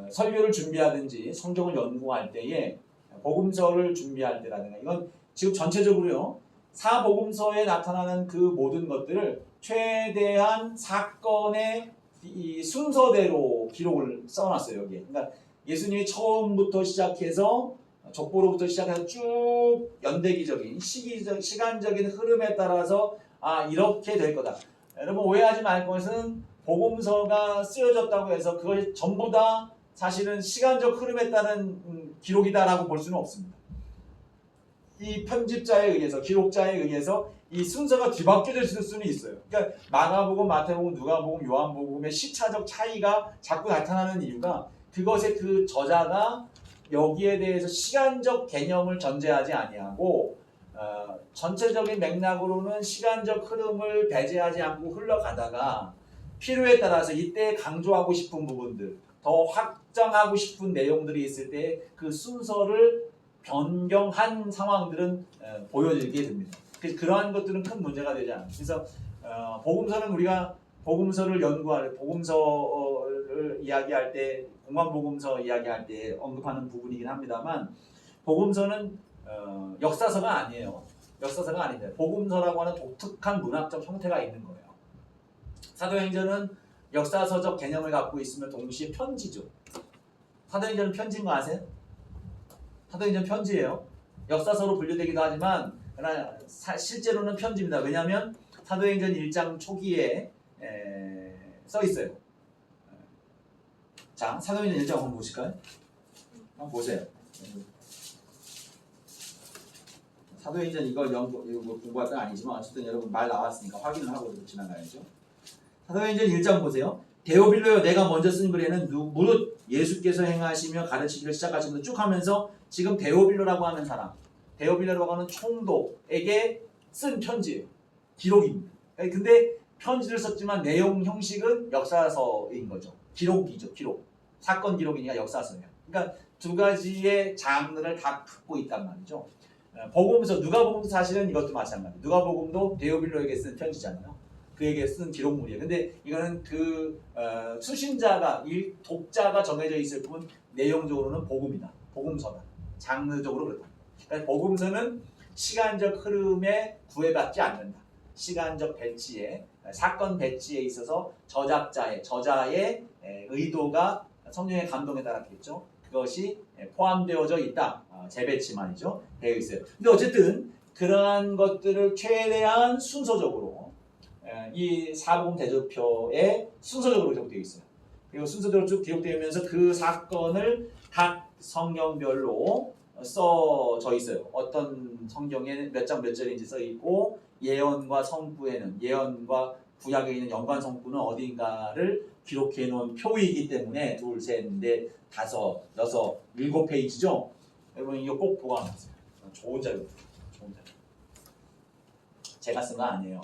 설교를 준비하든지 성경을 연구할 때에 복음서를 준비할 때라든가 이건 지금 전체적으로요. 사복음서에 나타나는 그 모든 것들을 최대한 사건의 이 순서대로 기록을 써놨어요. 여기에. 그러니까 예수님이 처음부터 시작해서 족보로부터 시작해서 쭉 연대기적인 시간적인 흐름에 따라서 이렇게 될 거다. 여러분 오해하지 말 것은 복음서가 쓰여졌다고 해서 그것이 전부 다 사실은 시간적 흐름에 따른 기록이다라고 볼 수는 없습니다. 이 편집자에 의해서 기록자에 의해서 이 순서가 뒤바뀌어질 수는 있어요. 그러니까 마가복음, 마태복음, 누가복음, 요한복음의 시차적 차이가 자꾸 나타나는 이유가 그것의 그 저자가 여기에 대해서 시간적 개념을 전제하지 아니하고 전체적인 맥락으로는 시간적 흐름을 배제하지 않고 흘러가다가 필요에 따라서 이때 강조하고 싶은 부분들, 더 확장하고 싶은 내용들이 있을 때 그 순서를 변경한 상황들은 보여지게 됩니다. 그래서 그러한 것들은 큰 문제가 되지 않아요. 그래서 복음서는 우리가 복음서를 연구할 복음서를 이야기할 때 공관복음서 이야기할 때 언급하는 부분이긴 합니다만 복음서는 역사서가 아니에요. 역사서가 아닌데 복음서라고 하는 독특한 문학적 형태가 있는 거예요. 사도행전은 역사서적 개념을 갖고 있으면 동시에 편지죠. 사도행전은 편지인 거 아세요? 사도행전 편지예요. 역사서로 분류되기도 하지만 그러나 실제로는 편지입니다. 왜냐하면 사도행전 1장 초기에 써 있어요. 자, 사도행전 1장 한번 보실까요? 한번 보세요. 사도행전 이거 공부할 건 아니지만 어쨌든 여러분 말 나왔으니까 확인을 하고 지나가야죠. 사도행전 1장 보세요. 데오빌로여 내가 먼저 쓴 글에는 무릇 예수께서 행하시며 가르치기를 시작하시면서 쭉 하면서 지금 데오빌로라고 하는 사람, 데오빌로라고 하는 총독에게 쓴 편지예요. 기록입니다. 근데 편지를 썼지만 내용 형식은 역사서인 거죠. 기록이죠. 기록. 사건 기록이니까 역사서예요. 그러니까 두 가지의 장르를 다 갖고 있단 말이죠. 복음서, 누가복음도 사실은 이것도 마찬가지. 누가복음도 데오빌로에게 쓴 편지잖아요. 그에게 쓴 기록물이에요. 근데 이거는 그 수신자가, 독자가 정해져 있을 뿐 내용적으로는 복음이다. 복음서다. 장르적으로 그렇다. 그러니까 복음서는 시간적 흐름에 구애받지 않는다. 시간적 배치에, 사건 배치에 있어서 저자의 의도가 성령의 감동에 따랐겠죠. 그것이 포함되어져 있다. 재배치 말이죠. 되어 있어요. 근데 어쨌든 그러한 것들을 최대한 순서적으로 이 사복음 대조표에 순서적으로 기록되어 있어요. 그리고 순서대로 쭉 기록되면서 그 사건을 각 성경별로 써져 있어요. 어떤 성경에 몇 장 몇 절인지 써 있고 예언과 성구에는 예언과 구약에 있는 연관 성구는 어딘가를 기록해 놓은 표이기 때문에 둘, 셋, 넷, 다섯, 여섯, 7페이지죠. 여러분 이거 꼭 보관하세요. 좋은 자료. 좋은 자료. 제가 쓴 거 아니에요.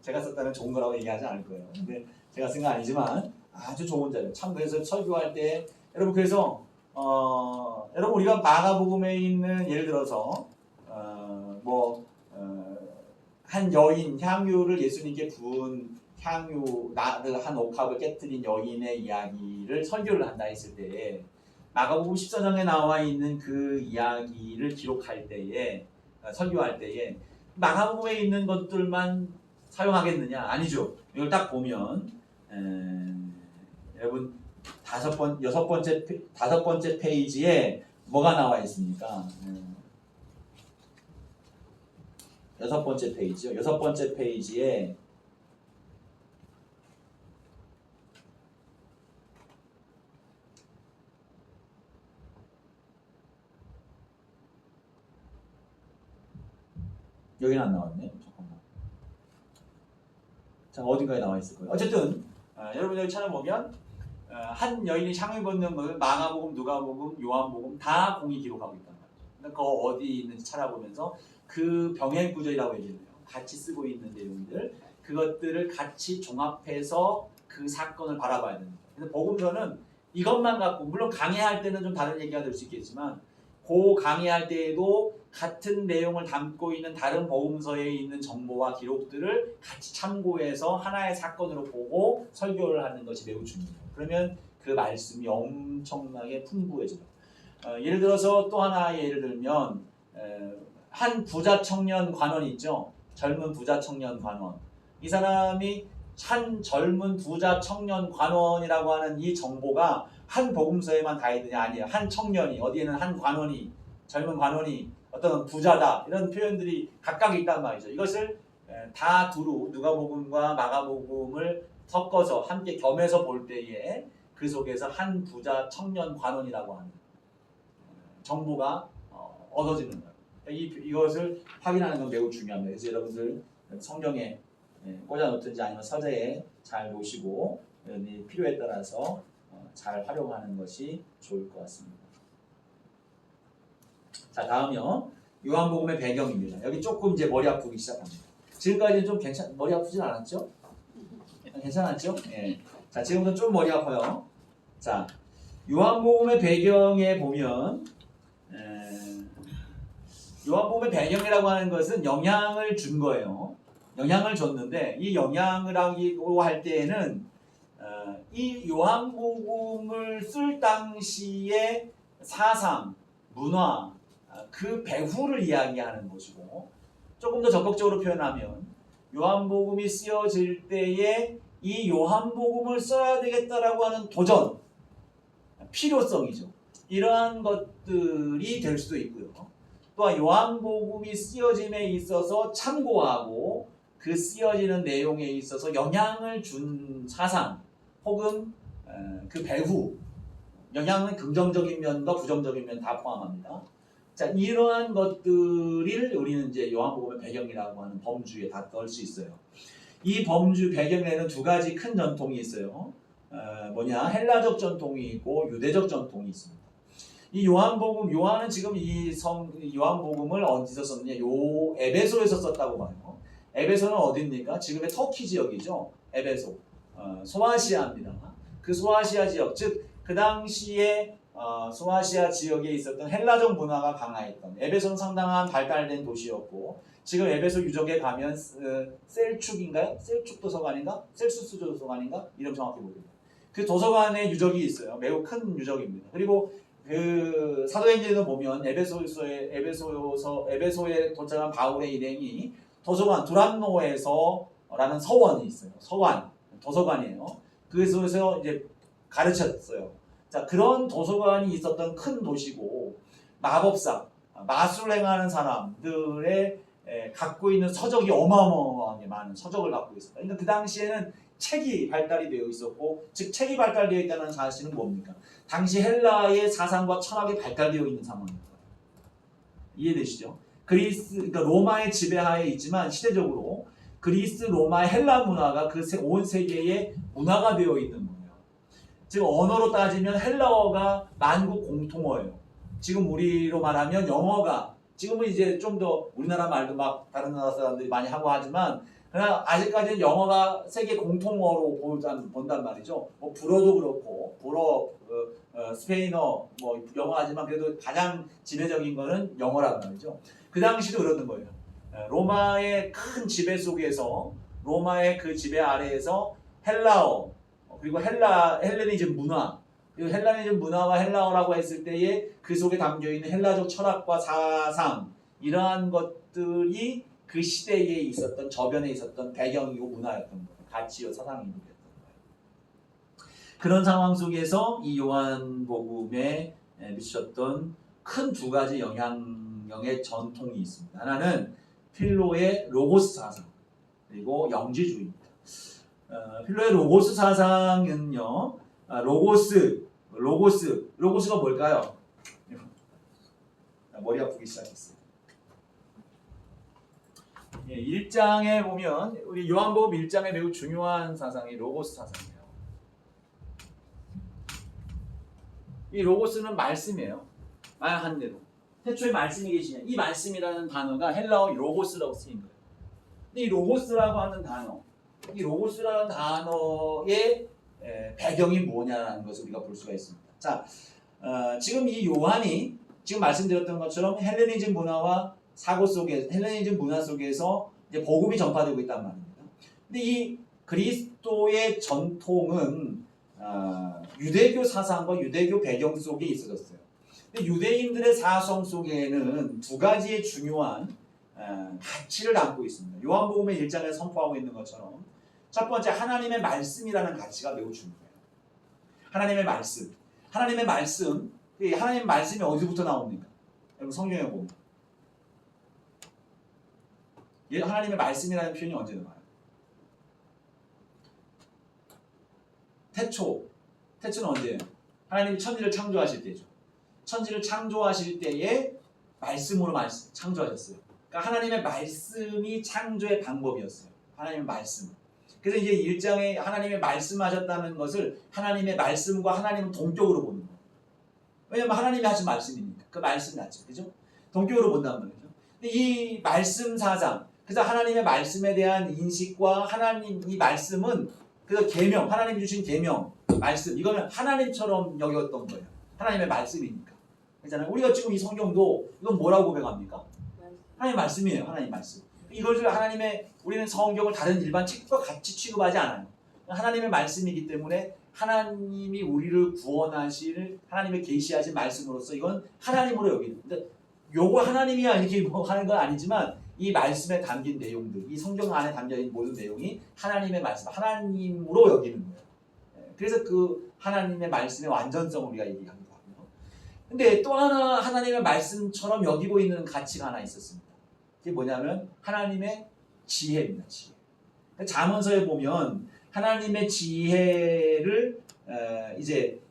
제가 썼다는 좋은 거라고 얘기하지 않을 거예요. 근데 제가 쓴 거 아니지만 아주 좋은 자료. 참고해서 설교할 때 여러분 그래서 여러분 우리가 마가복음에 있는 예를 들어서 한 여인 향유를 예수님께 부은 향유 한 옥합을 깨뜨린 여인의 이야기를 설교를 한다 했을 때 마가복음 14장에 나와 있는 그 이야기를 기록할 때에 설교할 때에 마가복음에 있는 것들만 사용하겠느냐? 아니죠. 이걸 딱 보면 여러분 다섯 번째 페이지에 뭐가 나와 있습니까? 여섯 번째 페이지요. 여섯 번째 페이지에 여기는 안 나왔네. 잠깐만. 자, 어딘가에 나와 있을 거예요. 어쨌든 여러분 여기 찾아보면 한 여인이 향을 벗는 것을 마가복음, 누가복음, 요한복음 다 공이 기록하고 있단 말이죠. 그러니까 그 어디 있는지 찾아보면서 그 병행 구절이라고 얘기해요. 같이 쓰고 있는 내용들 그것들을 같이 종합해서 그 사건을 바라봐야 됩니다. 그래서 복음서는 이것만 갖고 물론 강해할 때는 좀 다른 얘기가 될 수 있겠지만 그 강의할 때에도 같은 내용을 담고 있는 다른 복음서에 있는 정보와 기록들을 같이 참고해서 하나의 사건으로 보고 설교를 하는 것이 매우 중요해요. 그러면 그 말씀이 엄청나게 풍부해져요. 예를 들어서 또 하나 예를 들면 한 부자 청년 관원이 있죠. 젊은 부자 청년 관원. 이 사람이 한 젊은 부자 청년 관원이라고 하는 이 정보가 한 복음서에만 다 있느냐? 아니에요. 한 청년이 어디에는 한 관원이 젊은 관원이 어떤 부자다 이런 표현들이 각각 있단 말이죠. 이것을 다 두루 누가복음과 마가복음을 섞어서 함께 겸해서 볼 때에 그 속에서 한 부자 청년 관원이라고 하는 정보가 얻어지는 거예요. 이것을 확인하는 건 매우 중요합니다. 그래서 여러분들 성경에 꽂아 놓든지 아니면 서재에 잘 놓으시고 필요에 따라서 잘 활용하는 것이 좋을 것 같습니다. 자, 다음요. 요한복음의 배경입니다. 여기 조금 이제 머리 아프기 시작합니다. 지금까지는 좀 머리 아프진 않았죠? 괜찮았죠? 예. 자, 지금부터 좀 머리 아파요. 자, 요한복음의 배경에 보면 요한복음의 배경이라고 하는 것은 영향을 준 거예요. 영향을 줬는데 이 영향을 하기로 할 때에는 이 요한복음을 쓸 당시의 사상, 문화, 그 배후를 이야기하는 것이고 조금 더 적극적으로 표현하면 요한복음이 쓰여질 때에 이 요한복음을 써야 되겠다라고 하는 도전, 필요성이죠. 이러한 것들이 될 수도 있고요. 또한 요한복음이 쓰여짐에 있어서 참고하고 그 쓰여지는 내용에 있어서 영향을 준 사상 혹은 그 배후, 영향은 긍정적인 면과 부정적인 면 다 포함합니다. 자, 이러한 것들을 우리는 이제 요한복음의 배경이라고 하는 범주에 다 넣을 수 있어요. 이 범주 배경에는 두 가지 큰 전통이 있어요. 헬라적 전통이 있고 유대적 전통이 있습니다. 이 요한복음, 요한은 지금 요한복음을 어디서 썼느냐? 에베소에서 썼다고 봐요. 에베소는 어디입니까? 지금의 터키 지역이죠. 에베소, 소아시아입니다. 그 소아시아 지역, 즉 그 당시에 소아시아 지역에 있었던 헬라적 문화가 강화했던 에베소는 상당한 발달된 도시였고 지금 에베소 유적에 가면 셀축인가요? 셀축 도서관인가? 셀수스 도서관인가? 이름 정확히 모릅니다. 그 도서관에 유적이 있어요. 매우 큰 유적입니다. 그리고 그 사도행전에도 보면 에베소에 도착한 바울의 일행이 도서관 두란노에서라는 서원이 있어요. 서관 도서관이에요. 그래서 이제 가르쳤어요. 자, 그런 도서관이 있었던 큰 도시고 마법사, 마술 행하는 사람들의 갖고 있는 서적이 어마어마하게 많은 서적을 갖고 있었다. 그러니까 그 당시에는 책이 발달이 되어 있었고, 즉 책이 발달되어 있다는 사실은 뭡니까? 당시 헬라의 사상과 철학이 발달되어 있는 상황입니다. 이해되시죠? 그러니까 로마의 지배하에 있지만 시대적으로 그리스, 로마, 헬라 문화가 그 온 세계의 문화가 되어 있는 거예요. 즉 언어로 따지면 헬라어가 만국 공통어예요. 지금 우리로 말하면 영어가 지금은 이제 좀 더 우리나라 말도 막 다른 나라 사람들이 많이 하고 하지만 그러나 아직까지는 영어가 세계 공통어로 본단 말이죠. 뭐 불어도 그렇고 스페인어 영어 하지만 그래도 가장 지배적인 거는 영어란 말이죠. 그 당시도 그러는 거예요. 로마의 큰 지배 속에서 로마의 그 지배 아래에서 헬라어 그리고 헬레니즘 문화 그리고 헬레니즘 문화와 헬라어라고 했을 때에 그 속에 담겨있는 헬라적 철학과 사상 이러한 것들이 그 시대에 있었던 저변에 있었던 배경이고 문화였던 거예요. 가치요 사상이었던 거예요. 그런 상황 속에서 이 요한복음에 미쳤던 큰 두 가지 영향력의 전통이 있습니다. 하나는 필로의 로고스 사상 그리고 영지주의입니다. 필로의 로고스 사상은요. 로고스가 뭘까요? 머리 아프기 시작했어요. 1장에 보면 우리 요한복음 1장에 매우 중요한 사상이 로고스 사상이에요. 이 로고스는 말씀이에요. 말 한 대로. 태초에 말씀이 계시냐. 이 말씀이라는 단어가 헬라어 로고스라고 쓰인 거예요. 근데 이 로고스라고 하는 단어, 이 로고스라는 단어의 배경이 뭐냐라는 것을 우리가 볼 수가 있습니다. 자, 지금 이 요한이 지금 말씀드렸던 것처럼 헬레니즘 문화와 사고 속에 헬레니즘 문화 속에서 이제 복음이 전파되고 있단 말입니다. 근데 이 그리스도의 전통은 유대교 사상과 유대교 배경 속에 있어졌어요. 근데 유대인들의 사상 속에는 두 가지의 중요한 가치를 담고 있습니다. 요한복음의 1장에 선포하고 있는 것처럼 첫 번째 하나님의 말씀이라는 가치가 매우 중요해요. 하나님의 말씀. 하나님의 말씀. 하나님의 말씀이 어디부터 나옵니까? 여러분 성경에 보면 하나님의 말씀이라는 표현이 언제 나와요? 태초는 언제예요? 하나님이 천지를 창조하실 때죠. 천지를 창조하실 때에 말씀으로 창조하셨어요. 그러니까 하나님의 말씀이 창조의 방법이었어요. 하나님의 말씀. 그래서 이제 1장에 하나님의 말씀하셨다는 것을 하나님의 말씀과 하나님은 동격으로 보는 거예요. 왜냐하면 하나님이 하신 말씀이니까. 그 말씀 자체. 그죠? 동격으로 본단 말이죠. 근데 이 말씀 사상, 그래서 하나님의 말씀에 대한 인식과 하나님 이 말씀은 그래서 계명, 하나님이 주신 계명, 말씀 이거는 하나님처럼 여겼던 거예요. 하나님의 말씀이니까. 그렇잖아요. 우리가 지금 이 성경도 이건 뭐라고 고백합니까? 하나님의 말씀이에요. 하나님의 말씀. 이것을 우리는 성경을 다른 일반 책과 같이 취급하지 않아요. 하나님의 말씀이기 때문에 하나님이 우리를 구원하실 하나님의 계시하신 말씀으로서 이건 하나님으로 여기는. 근데 요거 하나님이 이렇게 뭐 하는 건 아니지만 이 말씀에 담긴 내용들, 이 성경 안에 담겨 있는 모든 내용이 하나님의 말씀, 하나님으로 여기는 거예요. 그래서 그 하나님의 말씀의 완전성을 우리가 얘기하기도 하고요. 근데 또 하나 하나님의 말씀처럼 여기고 있는 가치가 하나 있었습니다. 그게 뭐냐면 하나님의 지혜입니다. 지혜. 잠언서에 보면 하나님의 지혜를 이제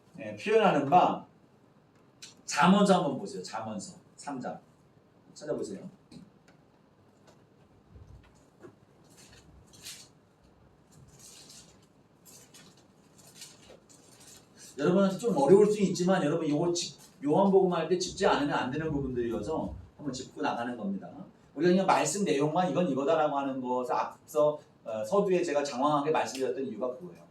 표현하는 바 잠언서 한번 보세요. 잠언서 3장 찾아보세요. 여러분한테 좀 어려울 수 있지만 여러분 이거 요한복음 할 때 짚지 않으면 안 되는 부분들이어서 한번 짚고 나가는 겁니다. 우리가 그냥 말씀 내용만 이건 이거다라고 하는 것을 앞서 서두에 제가 장황하게 말씀드렸던 이유가 그거예요.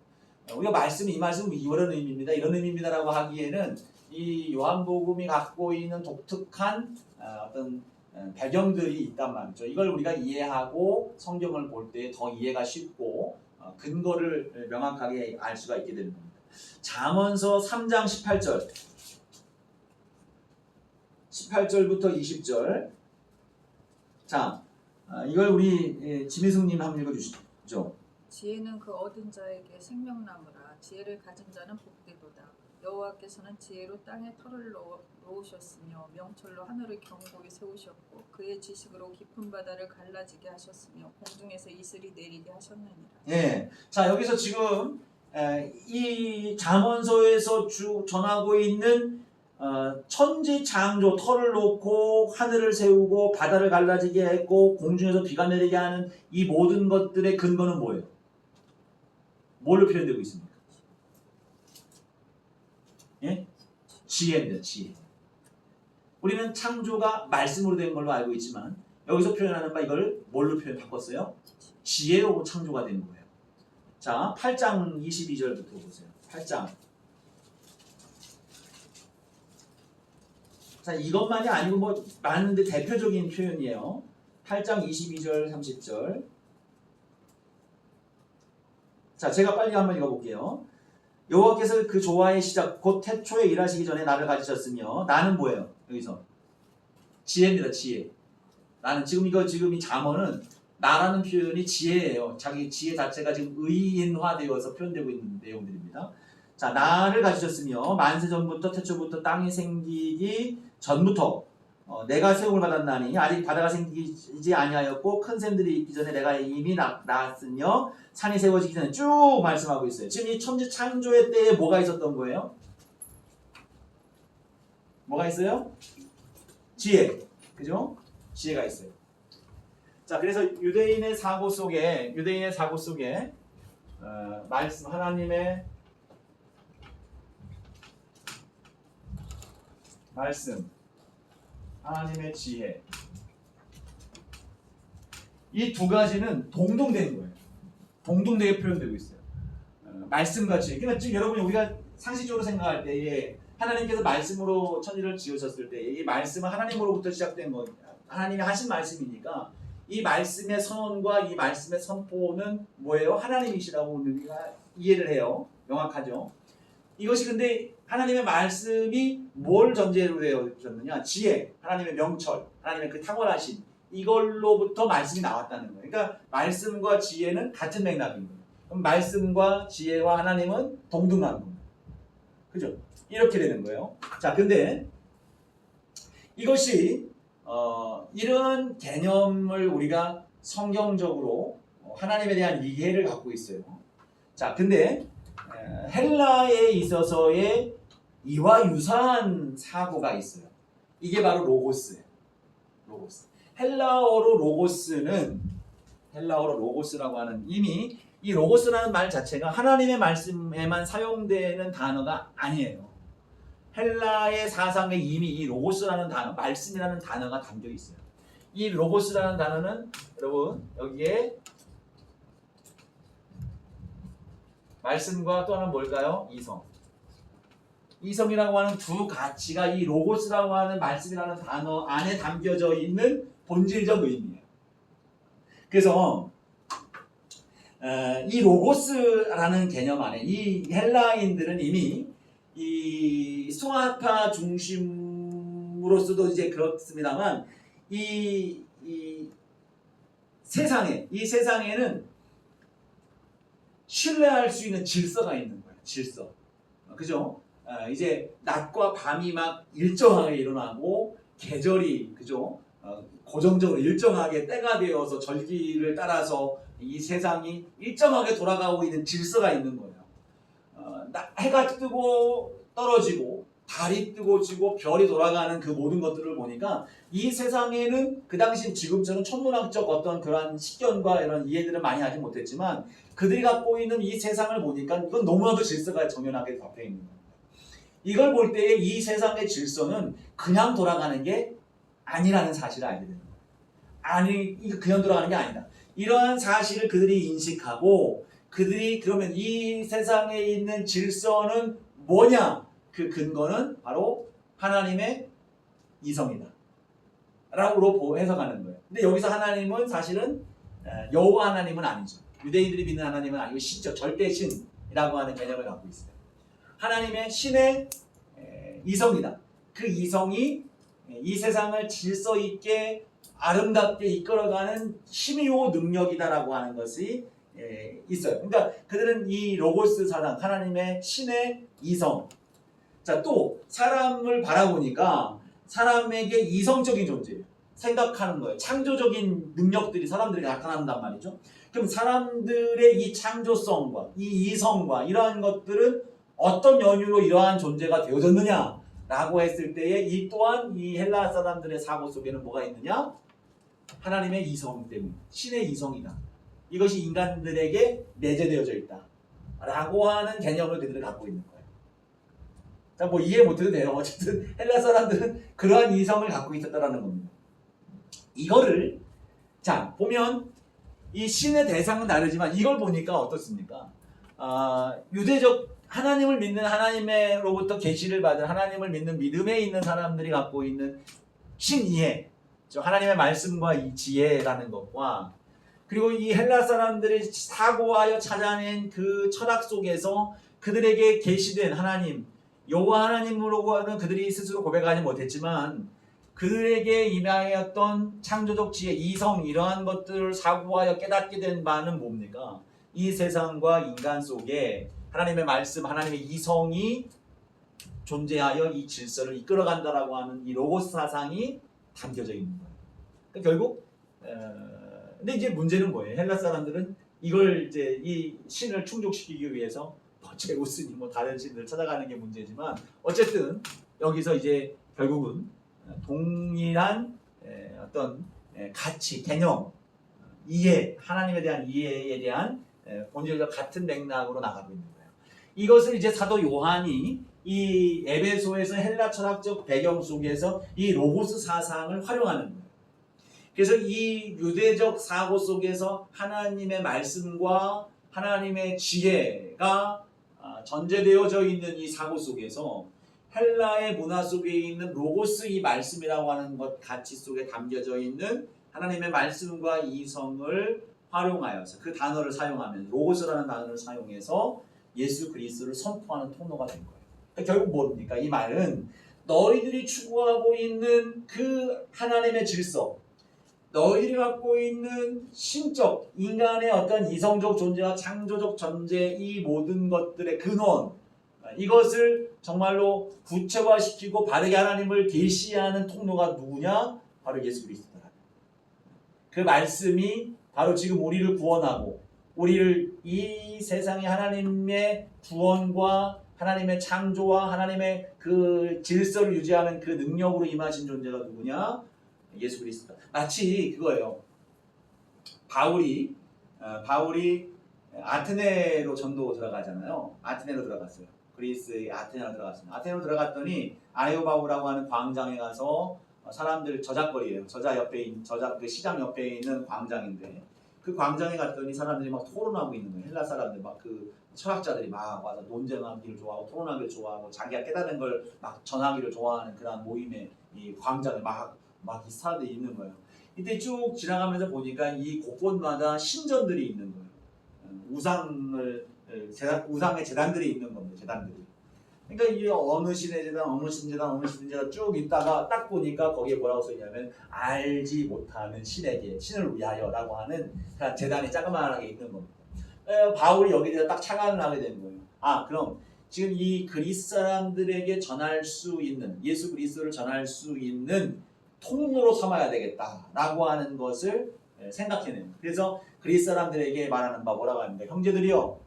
우리가 이 말씀은 이런 의미입니다. 이런 의미입니다라고 하기에는 이 요한복음이 갖고 있는 독특한 어떤 배경들이 있단 말이죠. 이걸 우리가 이해하고 성경을 볼 때 더 이해가 쉽고 근거를 명확하게 알 수가 있게 되는 겁니다. 잠언서 3장 18절 18절부터 20절 자 이걸 우리 지미숙님 한번 읽어주시죠. 지혜는 그 얻은 자에게 생명나무라. 지혜를 가진 자는 복되도다. 여호와께서는 지혜로 땅에 터를 놓으셨으며 명철로 하늘을 견고히 세우셨고 그의 지식으로 깊은 바다를 갈라지게 하셨으며 공중에서 이슬이 내리게 하셨느니라. 예, 자 여기서 지금 이 잠언서에서 전하고 있는 천지 창조, 터를 놓고 하늘을 세우고 바다를 갈라지게 했고 공중에서 비가 내리게 하는 이 모든 것들의 근거는 뭐예요? 뭘로 표현되고 있습니까? 예? 지혜입니다. 지혜. 우리는 창조가 말씀으로 된 걸로 알고 있지만 여기서 표현하는 바 이걸 뭘로 바꿨어요? 지혜로 창조가 된 거예요. 자, 8장 22절부터 보세요. 8장. 자, 이것만이 아니고 뭐 많은데 대표적인 표현이에요. 8장 22절 30절. 자, 제가 빨리 한번 읽어볼게요. 여호와께서 그 조화의 시작 곧 태초에 일하시기 전에 나를 가지셨으며 나는 뭐예요? 여기서 지혜입니다. 지혜. 나는 지금 이 잠언은 나라는 표현이 지혜예요. 자기 지혜 자체가 지금 의인화되어서 표현되고 있는 내용들입니다. 자, 나를 가지셨으며 만세 전부터 태초부터 땅이 생기기 전부터 내가 세움을 받았나니 아직 바다가 생기지 아니하였고 큰 샘들이 있기 전에 내가 이미 낳았으며 산이 세워지기 전에 쭉 말씀하고 있어요. 지금 이 천지 창조의 때에 뭐가 있었던 거예요? 뭐가 있어요? 지혜. 그죠? 지혜가 있어요. 자, 그래서 유대인의 사고 속에 말씀 하나님의 말씀 하나님의 지혜. 이 두 가지는 동동되는 거예요. 동동되게 표현되고 있어요. 말씀과 지혜. 그러니까 지금 여러분이 우리가 상식적으로 생각할 때에 하나님께서 말씀으로 천지를 지으셨을 때 이 말씀은 하나님으로부터 시작된 거, 하나님이 하신 말씀이니까 이 말씀의 선언과 이 말씀의 선포는 뭐예요? 하나님이시라고 우리가 이해를 해요. 명확하죠? 이것이 근데 하나님의 말씀이 뭘 전제로 되어졌느냐? 지혜, 하나님의 명철, 하나님의 그 탁월하신 이걸로부터 말씀이 나왔다는 거예요. 그러니까 말씀과 지혜는 같은 맥락인 거예요. 그럼 말씀과 지혜와 하나님은 동등한 겁니다. 그죠? 이렇게 되는 거예요. 자, 근데 이것이 이런 개념을 우리가 성경적으로 하나님에 대한 이해를 갖고 있어요. 자, 근데 헬라에 있어서의 이와 유사한 사고가 있어요. 이게 바로 로고스예요. 로고스. 헬라어로 로고스라고 하는 이미 이 로고스라는 말 자체가 하나님의 말씀에만 사용되는 단어가 아니에요. 헬라의 사상에 이미 이 로고스라는 단어, 말씀이라는 단어가 담겨 있어요. 이 로고스라는 단어는 여러분 여기에 말씀과 또 하나는 뭘까요? 이성. 이성이라고 하는 두 가치가 이 로고스라고 하는 말씀이라는 단어 안에 담겨져 있는 본질적 의미예요. 그래서 이 로고스라는 개념 안에 이 헬라인들은 이미 이 수학파 중심으로서도 이제 그렇습니다만 이 세상에는 신뢰할 수 있는 질서가 있는 거예요. 질서. 그죠? 이제 낮과 밤이 막 일정하게 일어나고 계절이 그죠? 고정적으로 일정하게 때가 되어서 절기를 따라서 이 세상이 일정하게 돌아가고 있는 질서가 있는 거예요. 해가 뜨고 떨어지고 달이 뜨고 지고 별이 돌아가는 그 모든 것들을 보니까 이 세상에는 그 당시 지금처럼 천문학적 어떤 그러한 식견과 이런 이해들을 많이 하지 못했지만 그들이 갖고 있는 이 세상을 보니까 이건 너무나도 질서가 정연하게 잡혀 있는 거예요. 이걸 볼 때에 이 세상의 질서는 그냥 돌아가는 게 아니라는 사실을 알게 되는 거예요. 아니, 이거 그냥 돌아가는 게 아니다. 이러한 사실을 그들이 인식하고 그들이 그러면 이 세상에 있는 질서는 뭐냐? 그 근거는 바로 하나님의 이성이다. 라고 해석하는 거예요. 근데 여기서 하나님은 사실은 여호와 하나님은 아니죠. 유대인들이 믿는 하나님은 아니고 신적 절대신이라고 하는 개념을 갖고 있어요. 하나님의 신의 이성이다. 그 이성이 이 세상을 질서 있게 아름답게 이끌어가는 힘이요 능력이다라고 하는 것이 있어요. 그러니까 그들은 이 로고스 사상, 하나님의 신의 이성. 자, 또 사람을 바라보니까 사람에게 이성적인 존재예요. 생각하는 거예요. 창조적인 능력들이 사람들에게 나타난단 말이죠. 그럼 사람들의 이 창조성과 이 이성과 이러한 것들은 어떤 연유로 이러한 존재가 되어졌느냐라고 했을 때에 이 또한 이 헬라 사람들의 사고 속에는 뭐가 있느냐? 하나님의 이성 때문에 신의 이성이다. 이것이 인간들에게 내재되어져 있다. 라고 하는 개념을 그들은 갖고 있는 거예요. 자, 뭐 이해 못해도 돼요. 어쨌든 헬라 사람들은 그러한 이성을 갖고 있었다라는 겁니다. 이거를 자 보면 이 신의 대상은 다르지만 이걸 보니까 어떻습니까? 유대적 하나님을 믿는 하나님으로부터 계시를 받은 하나님을 믿는 믿음에 있는 사람들이 갖고 있는 신이해, 하나님의 말씀과 이 지혜라는 것과 그리고 이 헬라 사람들이 사고하여 찾아낸 그 철학 속에서 그들에게 계시된 하나님, 여호와 하나님으로는 그들이 스스로 고백하지 못했지만 그들에게 임하였던 창조적 지혜, 이성 이러한 것들을 사고하여 깨닫게 된 바는 뭡니까? 이 세상과 인간 속에 하나님의 말씀, 하나님의 이성이 존재하여 이 질서를 이끌어간다라고 하는 이 로고스 사상이 담겨져 있는 거예요. 그러니까 결국 근데 이제 문제는 뭐예요? 헬라 사람들은 이걸 이제 이 신을 충족시키기 위해서 제우스니 뭐 다른 신을 찾아가는 게 문제지만 어쨌든 여기서 이제 결국은 동일한 어떤 가치, 개념, 이해, 하나님에 대한 이해에 대한 본질적 같은 맥락으로 나가고 있는 거예요. 이것을 이제 사도 요한이 이 에베소에서 헬라 철학적 배경 속에서 이 로고스 사상을 활용하는 거예요. 그래서 이 유대적 사고 속에서 하나님의 말씀과 하나님의 지혜가 전제되어져 있는 이 사고 속에서 헬라의 문화 속에 있는 로고스 이 말씀이라고 하는 것 가치 속에 담겨져 있는 하나님의 말씀과 이성을 활용하여서 그 단어를 사용하면 로고스라는 단어를 사용해서 예수 그리스도를 선포하는 통로가 된 거예요. 그러니까 결국 뭡니까? 이 말은 너희들이 추구하고 있는 그 하나님의 질서, 너희들이 갖고 있는 신적, 인간의 어떤 이성적 존재와 창조적 존재 이 모든 것들의 근원, 이것을 정말로 구체화시키고 바르게 하나님을 계시하는 통로가 누구냐? 바로 예수 그리스도다. 그 말씀이 바로 지금 우리를 구원하고 우리를 이 세상의 하나님의 구원과 하나님의 창조와 하나님의 그 질서를 유지하는 그 능력으로 임하신 존재가 누구냐? 예수 그리스도다. 마치 그거예요. 바울이 아테네로 전도 들어가잖아요. 아테네로 들어갔어요. 그리스의 아테네로 들어갔습니다. 아테네로 들어갔더니 아레오바구라고 하는 광장에 가서 사람들 저작거리예요. 저작 그 시장 옆에 있는 광장인데 그 광장에 갔더니 사람들이 막 토론하고 있는 거예요. 헬라 사람들 막 그 철학자들이 막 와서 논쟁하기를 좋아하고 토론하기를 좋아하고 자기가 깨달은 걸 막 전하기를 좋아하는 그런 모임에 이 광장에 막 이 사람들이 있는 거예요. 이때 쭉 지나가면서 보니까 이 곳곳마다 신전들이 있는 거예요. 우상의 제단들이 있는 겁니다. 제단들이. 그러니까 이 어느 신의 제단, 어느 신 제단, 어느 신 제단 쭉 있다가 딱 보니까 거기에 뭐라고 써있냐면 알지 못하는 신에게 신을 위하여라고 하는 그런 제단이 자그마하게 있는 겁니다. 바울이 여기에 대해서 딱 착안을 하게 되는 거예요. 그럼 지금 이 그리스 사람들에게 전할 수 있는 예수 그리스도를 전할 수 있는 통로로 삼아야 되겠다라고 하는 것을 생각해내요. 그래서 그리스 사람들에게 말하는 바 뭐라고 합니까? 형제들이여,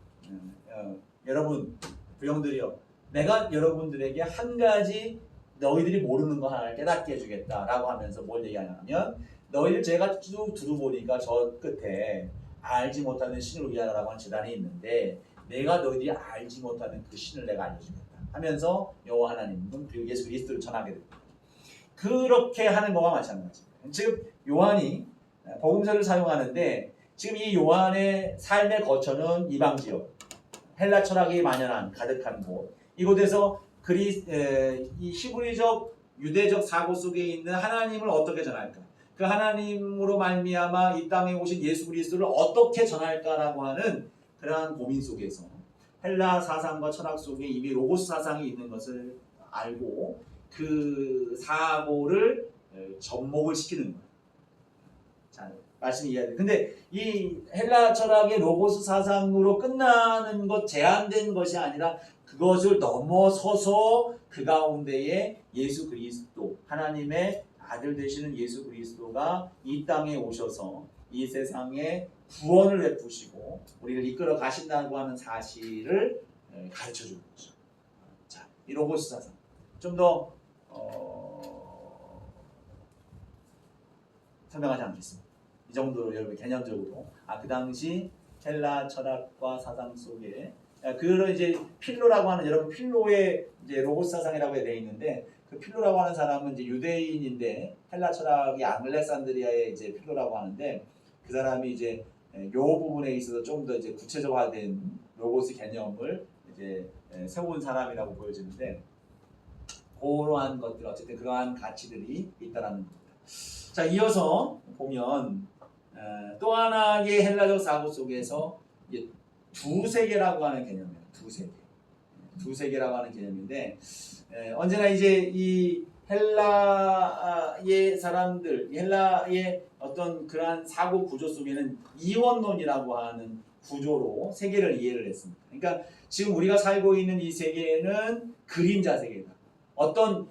여러분, 부형들이여, 내가 여러분들에게 한 가지 너희들이 모르는 거 하나를 깨닫게 해주겠다라고 하면서 뭘 얘기하냐면 너희들 제가 쭉 두루보니까 저 끝에 알지 못하는 신을 위하여라고 하는 제단이 있는데 내가 너희들이 알지 못하는 그 신을 내가 알려주겠다 하면서 여호와 하나님 그리고 예수 그리스도를 전하게 됩니다. 그렇게 하는 거와 마찬가지입니다. 지금 요한이 복음서를 사용하는데 지금 이 요한의 삶의 거처는 이방 지역, 헬라 철학이 만연한 가득한 곳, 이곳에서 이 히브리적 유대적 사고 속에 있는 하나님을 어떻게 전할까? 그 하나님으로 말미암아 이 땅에 오신 예수 그리스도를 어떻게 전할까라고 하는 그러한 고민 속에서 헬라 사상과 철학 속에 이미 로고스 사상이 있는 것을 알고 그 사고를 접목을 시키는 거예요. 자, 말씀이 이해돼요. 근데 이 헬라 철학의 로고스 사상으로 끝나는 것, 제한된 것이 아니라 그것을 넘어서서 그 가운데에 예수 그리스도, 하나님의 아들 되시는 예수 그리스도가 이 땅에 오셔서 이 세상에 구원을 베푸시고 우리를 이끌어 가신다고 하는 사실을 가르쳐 주는 거죠. 자, 이 로고스 사상. 좀 더 설명하지 않겠습니다. 이 정도로 여러분 개념적으로 그 당시 헬라 철학과 사상 속에 그런 이제 필로라고 하는 여러분 필로의 이제 로고스 사상이라고 되어 있는데 그 필로라고 하는 사람은 이제 유대인인데 헬라 철학이 알렉산드리아의 이제 필로라고 하는데 그 사람이 이제 요 부분에 있어서 좀 더 이제 구체적화된 로고스 개념을 이제 세운 사람이라고 보여지는데 그러한 것들 어쨌든 그러한 가치들이 있다라는 겁니다. 자, 이어서 보면 또 하나의 헬라적 사고 속에서 이제 두세계라고 하는 개념이에요. 두세계라고 하는 개념인데 언제나 이제 이 헬라의 사람들, 헬라의 어떤 그러한 사고 구조 속에는 이원론이라고 하는 구조로 세계를 이해를 했습니다. 그러니까 지금 우리가 살고 있는 이 세계는 그림자 세계다. 어떤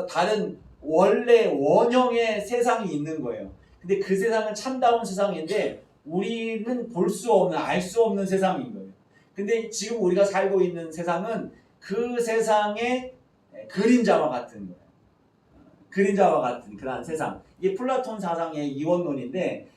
다른 원래 원형의 세상이 있는 거예요. 근데 그 세상은 참다운 세상인데 우리는 볼 수 없는, 알 수 없는 세상인 거예요. 근데 지금 우리가 살고 있는 세상은 그 세상의 그림자와 같은 거예요. 그림자와 같은 그러한 세상. 이게 플라톤 사상의 이원론인데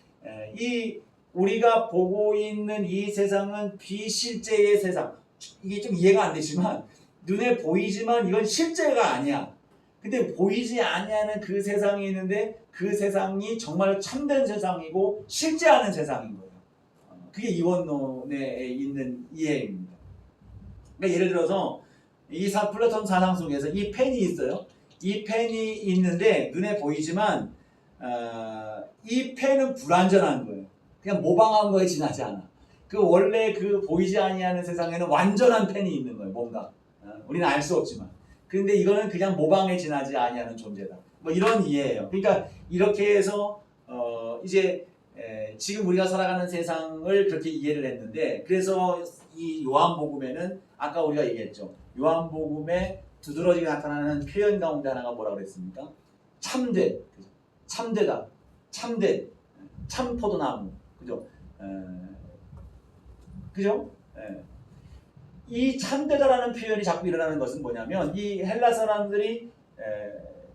이 우리가 보고 있는 이 세상은 비실제의 세상. 이게 좀 이해가 안 되지만 눈에 보이지만 이건 실제가 아니야. 근데 보이지 아니하는 그 세상이 있는데 그 세상이 정말 참된 세상이고 실제하는 세상인 거예요. 그게 이원론에 있는 이해입니다. 그러니까 예를 들어서 플라톤 사상 속에서 이 펜이 있어요. 이 펜이 있는데 눈에 보이지만 이 펜은 불완전한 거예요. 그냥 모방한 거에 지나지 않아. 그 원래 그 보이지 아니하는 세상에는 완전한 펜이 있는 거예요. 뭔가 우리는 알 수 없지만. 근데 이거는 그냥 모방에 지나지 아니하는 존재다. 뭐 이런 이해예요. 그러니까 이렇게 해서 이제 지금 우리가 살아가는 세상을 그렇게 이해를 했는데, 그래서 이 요한복음에는 아까 우리가 얘기했죠. 요한복음에 두드러지게 나타나는 표현 가운데 하나가 뭐라고 그랬습니까? 참된, 그죠? 참되다, 참된, 참 포도나무, 그죠? 그죠? 이 참되다라는 표현이 자꾸 일어나는 것은 뭐냐면, 이 헬라 사람들이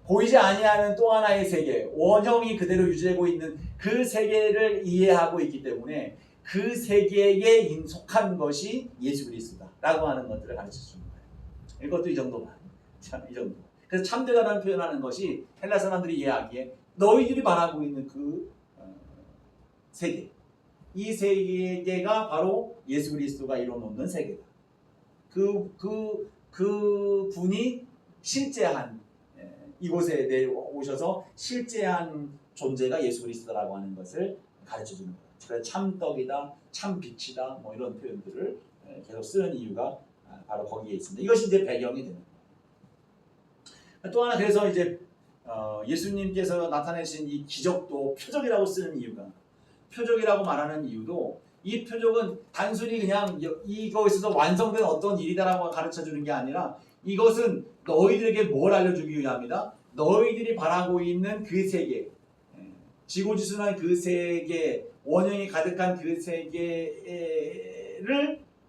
보이지 아니하는 또 하나의 세계, 원형이 그대로 유지되고 있는 그 세계를 이해하고 있기 때문에 그 세계에 인속한 것이 예수 그리스도다라고 하는 것들을 가르쳐 주는 거예요. 이것도 이 정도만. 참, 이 정도. 그래서 참되다라는 표현하는 것이 헬라 사람들이 이해하기에 너희들이 말하고 있는 그 세계, 이 세계가 바로 예수 그리스도가 이뤄놓는 세계다. 그 분이 실제한 이곳에 내려오셔서 실제한 존재가 예수 그리스도라고 하는 것을 가르쳐 주는 거예요. 그래서 참떡이다, 참빛이다, 뭐 이런 표현들을 계속 쓰는 이유가 바로 거기에 있습니다. 이것이 이제 배경이 되는 거예요. 또 하나, 그래서 이제 예수님께서 나타내신 이 기적도 표적이라고 쓰는 이유가, 표적이라고 말하는 이유도, 이 표적은 단순히 그냥 이것에서 완성된 어떤 일이다라고 가르쳐 주는 게 아니라, 이것은 너희들에게 뭘 알려주기 위함이다? 너희들이 바라고 있는 그 세계, 지고지순한 그 세계, 원형이 가득한 그 세계를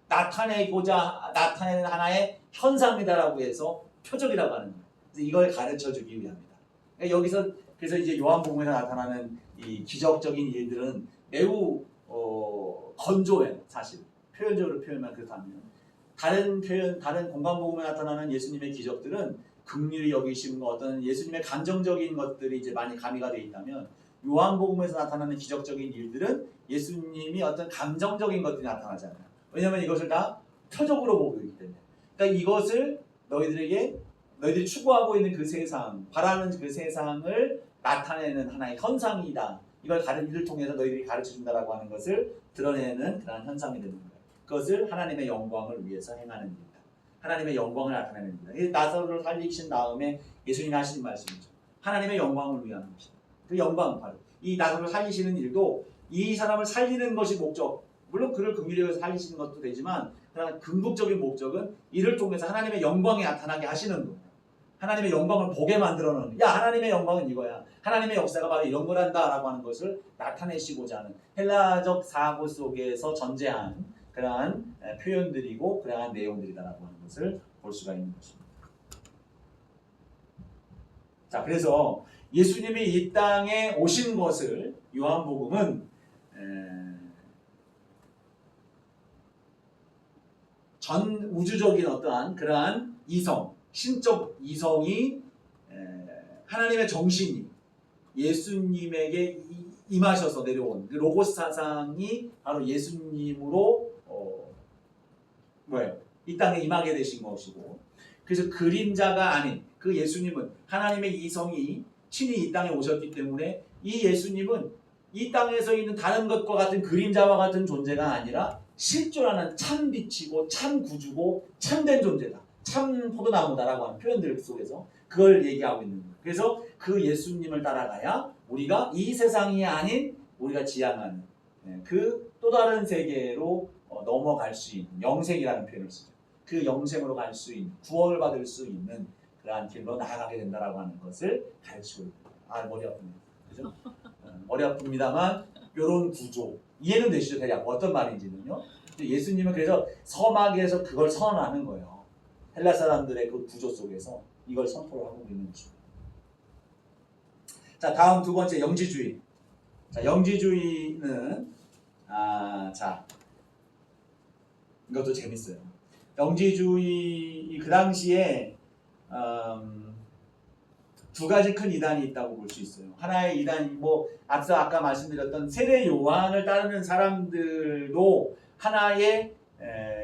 나타내는 하나의 현상이다라고 해서 표적이라고 하는 거예요. 그래서 이걸 가르쳐 주기 위함이다. 그러니까 여기서 그래서 이제 요한복음에서 나타나는 이 기적적인 일들은 매우 건조해요. 사실 표현적으로 표현만 그렇다면, 다른 공간복음에 나타나는 예수님의 기적들은 긍휼히 여기시는 것, 어떤 예수님의 감정적인 것들이 이제 많이 가미가 되어 있다면, 요한복음에서 나타나는 기적적인 일들은 예수님이 어떤 감정적인 것들이 나타나잖아요. 왜냐하면 이것을 다 표적으로 보고 있기 때문에. 그러니까 이것을 너희들이 추구하고 있는 그 세상, 바라는 그 세상을 나타내는 하나의 현상이다. 이를 통해서 너희들이 가르쳐준다라고 하는 것을 드러내는 그런 현상이 되는 거예요. 그것을 하나님의 영광을 위해서 행하는 일이다. 하나님의 영광을 나타내는 일이다. 나사로를 살리신 다음에 예수님이 하신 말씀이죠. 하나님의 영광을 위한 것이다. 그 영광은 바로 이 나사로를 살리시는 일도 이 사람을 살리는 것이 목적, 물론 그를 긍휼히 여기서 살리시는 것도 되지만, 그러나 궁극적인 목적은 이를 통해서 하나님의 영광이 나타나게 하시는 거예요. 하나님의 영광을 보게 만들어놓는, 야, 하나님의 영광은 이거야, 하나님의 역사가 바로 이런 거란다라고 하는 것을 나타내시고자 하는 헬라적 사고 속에서 전제한 그러한 표현들이고 그러한 내용들이다라고 하는 것을 볼 수가 있는 것입니다. 자, 그래서 예수님이 이 땅에 오신 것을 요한복음은 전 우주적인 어떠한 그러한 이성, 신적 이성이 하나님의 정신이 예수님에게 임하셔서 내려온 그 로고스 사상이 바로 예수님으로 이 땅에 임하게 되신 것이고, 그래서 그림자가 아닌 그 예수님은 하나님의 이성이 친히 이 땅에 오셨기 때문에 이 예수님은 이 땅에서 있는 다른 것과 같은 그림자와 같은 존재가 아니라 실존하는 참 빛이고 참 구주고 참된 존재다, 참 포도나무다라고 하는 표현들 속에서 그걸 얘기하고 있는 거예요. 그래서 그 예수님을 따라가야 우리가 이 세상이 아닌 우리가 지향하는 그 또 다른 세계로 넘어갈 수 있는, 영생이라는 표현을 쓰죠. 그 영생으로 갈 수 있는, 구원을 받을 수 있는 그러한 길로 나아가게 된다라고 하는 것을 가르치고 있습니다. 머리 아픕니다. 그죠? 머리 아픕니다만 이런 구조 이해는 되시죠? 대략 어떤 말인지는요. 예수님은 그래서 서막에서 그걸 선언하는 거예요. 헬라 사람들의 그 구조 속에서 이걸 선포를 하고 있는 것입니다. 자, 다음 두 번째, 영지주의. 자, 영지주의는 자, 이것도 재밌어요. 영지주의 그 당시에 두 가지 큰 이단이 있다고 볼 수 있어요. 하나의 이단이 뭐 앞서 아까 말씀드렸던 세례 요한을 따르는 사람들도 하나의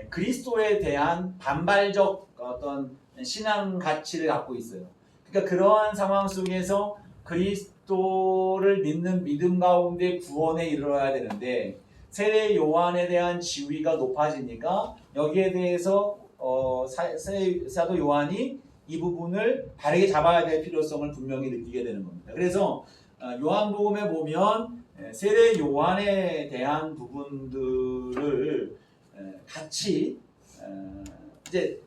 그리스도에 대한 반발적 어떤 신앙 가치를 갖고 있어요. 그러니까 그러한 상황 속에서 그리스도를 믿는 믿음 가운데 구원에 이르러야 되는데 세례 요한에 대한 지위가 높아지니까 여기에 대해서 사도 요한이 이 부분을 바르게 잡아야 될 필요성을 분명히 느끼게 되는 겁니다. 그래서 요한복음에 보면 세례 요한에 대한 부분들을 같이 이제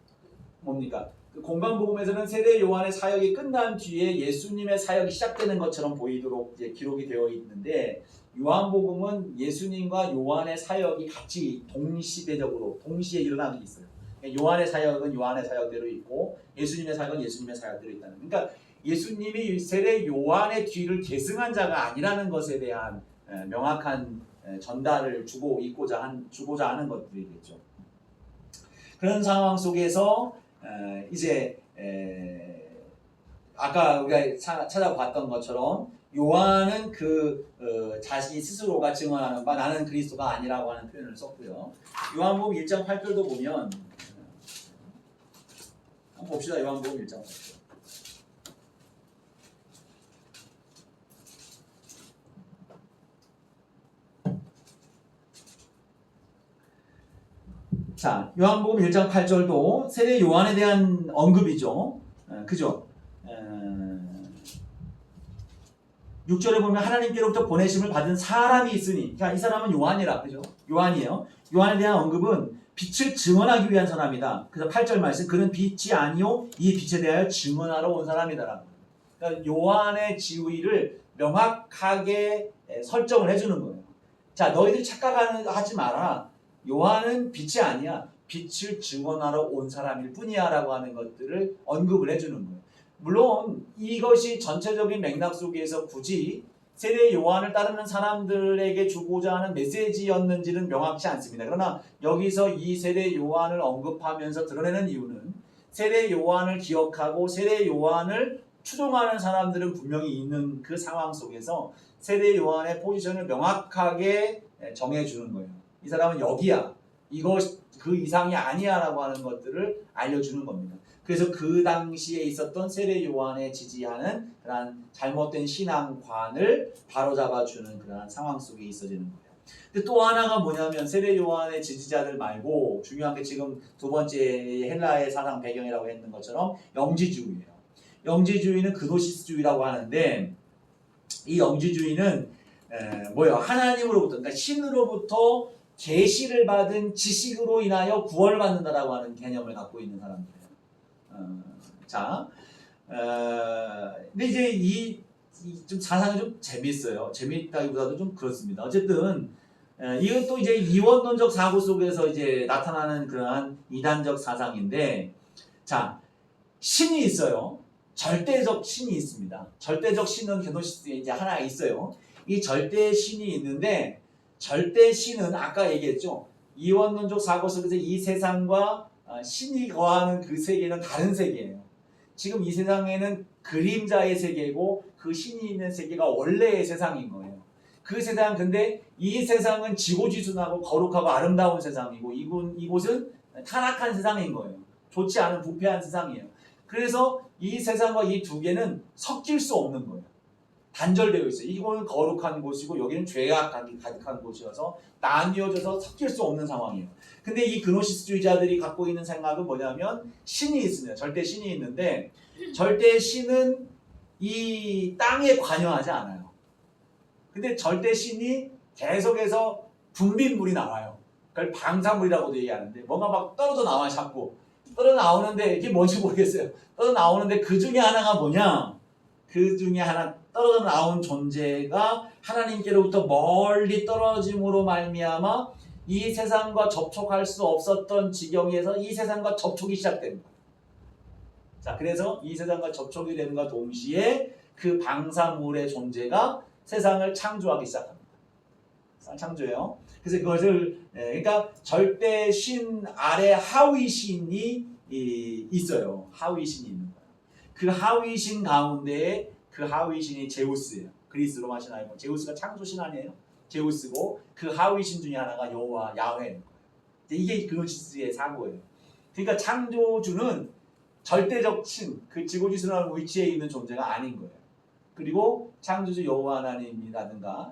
뭡니까? 공관복음에서는 세례 요한의 사역이 끝난 뒤에 예수님의 사역이 시작되는 것처럼 보이도록 이제 기록이 되어 있는데 요한복음은 예수님과 요한의 사역이 같이 동시대적으로 동시에 일어나고 있어요. 요한의 사역은 요한의 사역대로 있고 예수님의 사역은 예수님의 사역대로 있다는. 그러니까 예수님이 세례 요한의 뒤를 계승한 자가 아니라는 것에 대한 명확한 전달을 주고자 하는 것들이겠죠. 그런 상황 속에서 이제 아까 우리가 찾아봤던 것처럼 요한은 자신이 스스로가 증언하는 바 나는 그리스도가 아니라고 하는 표현을 썼고요. 요한복음 1장 8절도 보면 한번 봅시다. 요한복음 1장 8절. 자, 요한복음 1장 8절도 세례 요한에 대한 언급이죠. 그죠? 6절에 보면 하나님께로부터 보내심을 받은 사람이 있으니, 그러니까 이 사람은 요한이라, 그죠? 요한이에요. 요한에 대한 언급은 빛을 증언하기 위한 사람이다. 그래서 8절 말씀, 그는 빛이 아니요 이 빛에 대하여 증언하러 온 사람이다. 그러니까 요한의 지위를 명확하게 설정을 해주는 거예요. 자, 너희들 착각하지 마라. 요한은 빛이 아니야. 빛을 증언하러 온 사람일 뿐이야 라고 하는 것들을 언급을 해주는 거예요. 물론 이것이 전체적인 맥락 속에서 굳이 세례 요한을 따르는 사람들에게 주고자 하는 메시지였는지는 명확치 않습니다. 그러나 여기서 이 세례 요한을 언급하면서 드러내는 이유는 세례 요한을 기억하고 세례 요한을 추종하는 사람들은 분명히 있는 그 상황 속에서 세례 요한의 포지션을 명확하게 정해주는 거예요. 이 사람은 여기야. 이것 그 이상이 아니야 라고 하는 것들을 알려주는 겁니다. 그래서 그 당시에 있었던 세례 요한에 지지하는 그러한 잘못된 신앙관을 바로잡아주는 그러한 상황 속에 있어지는 거예요. 근데 또 하나가 뭐냐면 세례 요한의 지지자들 말고 중요한 게 지금 두 번째 헬라의 사상 배경이라고 했는 것처럼 영지주의예요. 영지주의는 그노시스주의라고 하는데 이 영지주의는 하나님으로부터, 그러니까 신으로부터 계시를 받은 지식으로 인하여 구원을 받는다라고 하는 개념을 갖고 있는 사람들이에요. 근데 이제 좀 사상이 좀 재밌어요. 재밌다기보다도 좀 그렇습니다. 어쨌든 이것도 이제 이원론적 사고 속에서 이제 나타나는 그러한 이단적 사상인데, 자, 신이 있어요. 절대적 신이 있습니다. 절대적 신은 게노시스에 이제 하나 있어요. 이 절대 신이 있는데 절대 신은 아까 얘기했죠. 이원론적 사고 속에서 이 세상과 신이 거하는 그 세계는 다른 세계예요. 지금 이 세상에는 그림자의 세계고 그 신이 있는 세계가 원래의 세상인 거예요. 그 세상, 근데 이 세상은 지고지순하고 거룩하고 아름다운 세상이고 이곳은 타락한 세상인 거예요. 좋지 않은 부패한 세상이에요. 그래서 이 세상과 이 두 개는 섞일 수 없는 거예요. 단절되어 있어요. 이거는 거룩한 곳이고 여기는 죄악 가득한 곳이어서 나뉘어져서 섞일 수 없는 상황이에요. 근데 이 그노시스주의자들이 갖고 있는 생각은 뭐냐면 신이 있습니다. 절대 신이 있는데 절대 신은 이 땅에 관여하지 않아요. 근데 절대 신이 계속해서 분비물이 나와요. 그걸 방사물이라고도 얘기하는데 뭔가 막 떨어져 나와 자꾸. 떨어져 나오는데 이게 뭔지 모르겠어요. 떨어져 나오는데 그 중에 하나가 뭐냐? 그 중에 하나 떨어져 나온 존재가 하나님께로부터 멀리 떨어짐으로 말미암아 이 세상과 접촉할 수 없었던 지경에서 이 세상과 접촉이 시작됩니다. 자, 그래서 이 세상과 접촉이 됨과 동시에 그 방사물의 존재가 세상을 창조하기 시작합니다. 창조해요. 그래서 그것을 그러니까 절대 신 아래 하위 신이 있어요. 하위 신이 있는 거예요. 그 하위 신 가운데에 그 하위 신이 제우스예요. 그리스 로마 신화에 보면 제우스가 창조 신 아니에요? 제우스고 그 하위 신 중에 하나가 여호와 야훼인 거예요. 이게 그노시스의 사고예요. 그러니까 창조주는 절대적 신, 그 지고지순한 위치에 있는 존재가 아닌 거예요. 그리고 창조주 여호와 하나님이라든가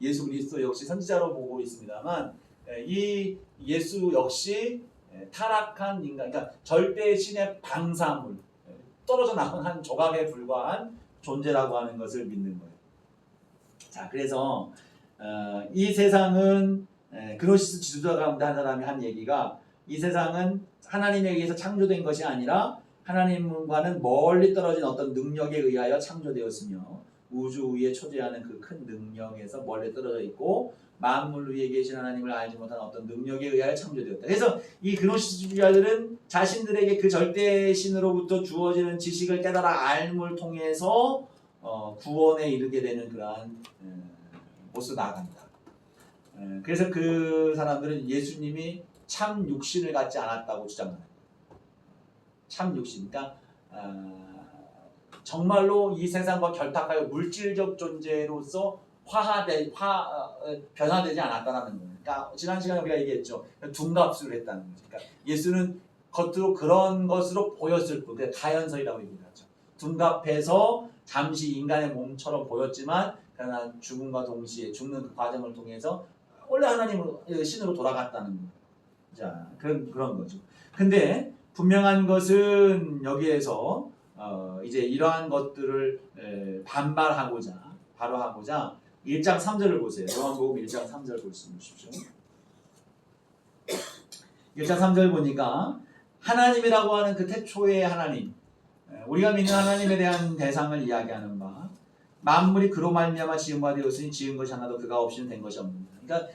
예수 그리스도 역시 선지자로 보고 있습니다만 이 예수 역시 타락한 인간, 그러니까 절대 신의 방사물, 떨어져 나온 한 조각에 불과한 존재라고 하는 것을 믿는 거예요. 자, 그래서 이 세상은 그노시스 지도자 가운데 한 사람이 한 얘기가 이 세상은 하나님에 의해서 창조된 것이 아니라 하나님과는 멀리 떨어진 어떤 능력에 의하여 창조되었으며 우주 위에 초대하는 그 큰 능력에서 멀리 떨어져 있고 만물 위에 계신 하나님을 알지 못한 어떤 능력에 의하여 창조되었다. 그래서 이 그노시스주의자들은 자신들에게 그 절대 신으로부터 주어지는 지식을 깨달아 알물 통해서 구원에 이르게 되는 그러한 모습 나아간다. 그래서 그 사람들은 예수님이 참 육신을 갖지 않았다고 주장하는 거예요. 참 육신, 그러니까 정말로 이 세상과 결탁하여 물질적 존재로서 변화되지 않았다는 거예요. 그러니까 지난 시간에 우리가 얘기했죠. 둔갑술을 했다는 거죠. 그러니까 예수는 겉으로 그런 것으로 보였을 뿐, 가연설이라고 얘기하죠. 둔갑해서 잠시 인간의 몸처럼 보였지만 그러나 죽음과 동시에 죽는 그 과정을 통해서 원래 하나님으로 신으로 돌아갔다는 거예요. 자, 그런 거죠. 근데 분명한 것은 여기에서 이제 이러한 것들을 바로 하고자 1장 3절을 보세요. 요한복음 1장 3절 보십시오. 1장 3절 보니까 하나님이라고 하는 그 태초의 하나님, 우리가 믿는 하나님에 대한 대상을 이야기하는 바, 만물이 그로 말미암아 지은 바 되었으니 지은 것이 하나도 그가 없이는 된 것이 없느니라. 그러니까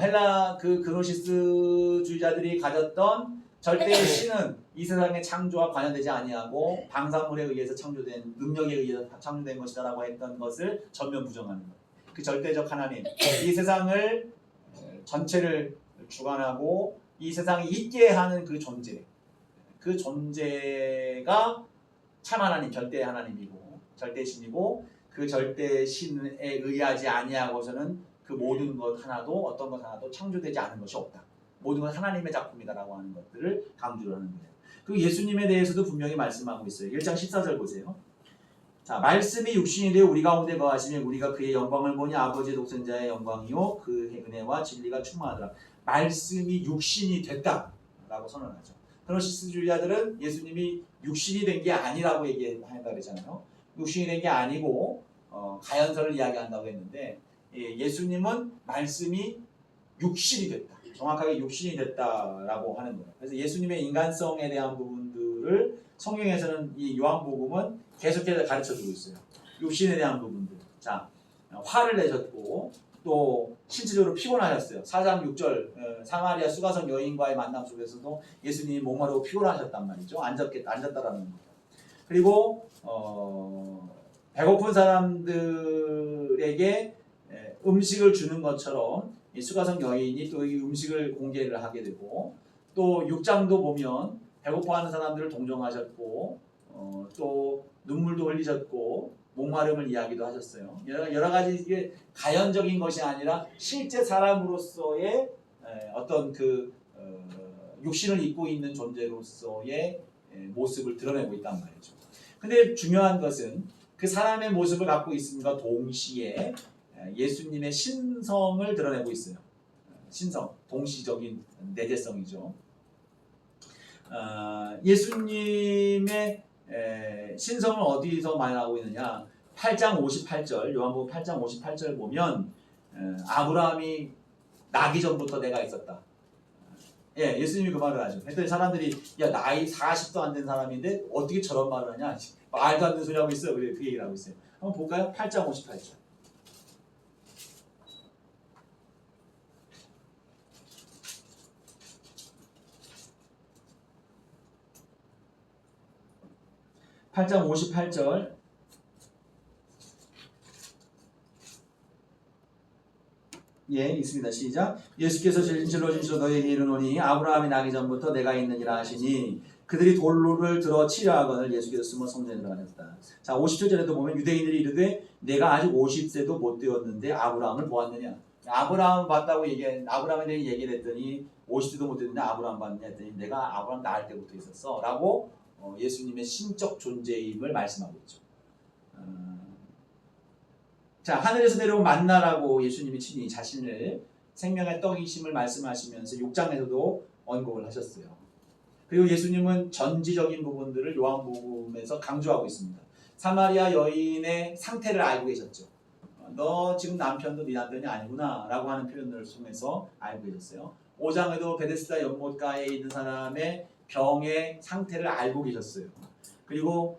헬라 그 그노시스주의자들이 가졌던 절대의 신은 이 세상의 창조와 관여되지 아니하고 방사물에 의해서 창조된 능력에 의해서 창조된 것이다라고 했던 것을 전면 부정하는 거예요. 그 절대적 하나님, 이 세상을 전체를 주관하고 이 세상이 있게 하는 그 존재가 참 하나님, 절대 하나님이고 절대신이고 그 절대신에 의하지 아니하고서는 그 모든 것 하나도 어떤 것 하나도 창조되지 않은 것이 없다. 모든 건 하나님의 작품이다라고 하는 것들을 강조를 하는 거예요. 그리고 예수님에 대해서도 분명히 말씀하고 있어요. 1장 14절 보세요. 자, 말씀이 육신이 되어 우리 가운데 거하시며 우리가 그의 영광을 보니 아버지의 독생자의 영광이요 그 은혜와 진리가 충만하더라. 말씀이 육신이 됐다라고 선언하죠. 그노시스주의자들은 예수님이 육신이 된 게 아니라고 얘기한다 그랬잖아요. 육신이 된 게 아니고 가연설을 이야기한다고 했는데 예수님은 말씀이 육신이 됐다. 정확하게 육신이 됐다라고 하는 거예요. 그래서 예수님의 인간성에 대한 부분들을 성경에서는 이 요한복음은 계속해서 가르쳐주고 있어요. 육신에 대한 부분들. 자, 화를 내셨고 또 실질적으로 피곤하셨어요. 4장 6절 사마리아 수가성 여인과의 만남 속에서도 예수님이 목마르고 피곤하셨단 말이죠. 앉았다라는 거예요. 그리고 배고픈 사람들에게 음식을 주는 것처럼 이 수가성 여인이 또 이 음식을 공개를 하게 되고 또 6장도 보면 배고파하는 사람들을 동정하셨고 또 눈물도 흘리셨고 목마름을 이야기도 하셨어요. 여러 가지 이게 가연적인 것이 아니라 실제 사람으로서의 어떤 그 육신을 입고 있는 존재로서의 모습을 드러내고 있단 말이죠. 근데 중요한 것은 그 사람의 모습을 갖고 있음과 동시에 예수님의 신성을 드러내고 있어요. 신성, 동시적인 내재성이죠. 예수님의 신성을 어디서 말하고 있느냐? 8장 58절, 요한복음 8장 58절 보면 아브라함이 나기 전부터 내가 있었다. 예수님이 그 말을 하죠. 그랬더니 사람들이 야 나이 40도 안 된 사람인데 어떻게 저런 말을 하냐? 말도 안 되는 소리 하고 있어. 그 얘기를 하고 있어요. 한번 볼까요? 8장 58절. (8장 58절) 예, 있습니다. 시작. 예수께서 진실로 진실로 너희에게 이르노니 아브라함이 나기 전부터 내가 있느니라 하시니 그들이 돌로를 들어 치려 하거늘 예수께서 숨어 성전에 들어가셨다. 자, 50절에도 보면 유대인들이 이르되 내가 아직 50세도 못 되었는데 아브라함을 보았느냐. 아브라함 봤다고 아브라함에 대해 얘기를 했더니 50세도 못 되었는데 아브라함 봤느냐 했더니 내가 아브라함 낳을 때부터 있었어 라고 예수님의 신적 존재임을 말씀하고 있죠. 자, 하늘에서 내려온 만나라고 예수님이 친히 자신을 생명의 떡이심을 말씀하시면서 6장에서도 언급을 하셨어요. 그리고 예수님은 전지적인 부분들을 요한복음에서 강조하고 있습니다. 사마리아 여인의 상태를 알고 계셨죠. 너 지금 남편도 네 남편이 아니구나 라고 하는 표현을 통해서 알고 계셨어요. 5장에도 베데스다 연못가에 있는 사람의 병의 상태를 알고 계셨어요. 그리고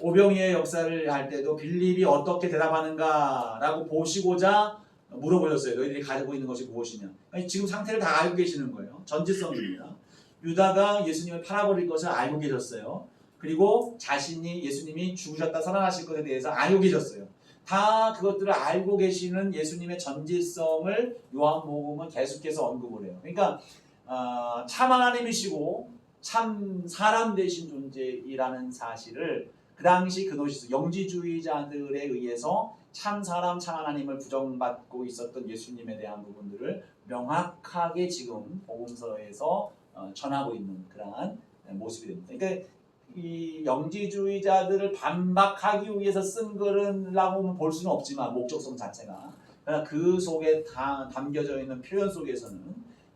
오병이의 역사를 할 때도 빌립이 어떻게 대답하는가 라고 보시고자 물어보셨어요. 너희들이 가지고 있는 것이 무엇이냐. 아니, 지금 상태를 다 알고 계시는 거예요. 전지성입니다. 유다가 예수님을 팔아버릴 것을 알고 계셨어요. 그리고 자신이 예수님이 죽으셨다 살아나실 것에 대해서 알고 계셨어요. 다 그것들을 알고 계시는 예수님의 전지성을 요한복음은 계속해서 언급을 해요. 그러니까 참 하나님이시고 참 사람 되신 존재이라는 사실을 그 당시 그노시스 영지주의자들에 의해서 참 사람 참 하나님을 부정받고 있었던 예수님에 대한 부분들을 명확하게 지금 복음서에서 전하고 있는 그러한 모습이 됩니다. 그러니까 이 영지주의자들을 반박하기 위해서 쓴 글이라고 볼 수는 없지만 목적성 자체가 그러나 그 속에 담겨져 있는 표현 속에서는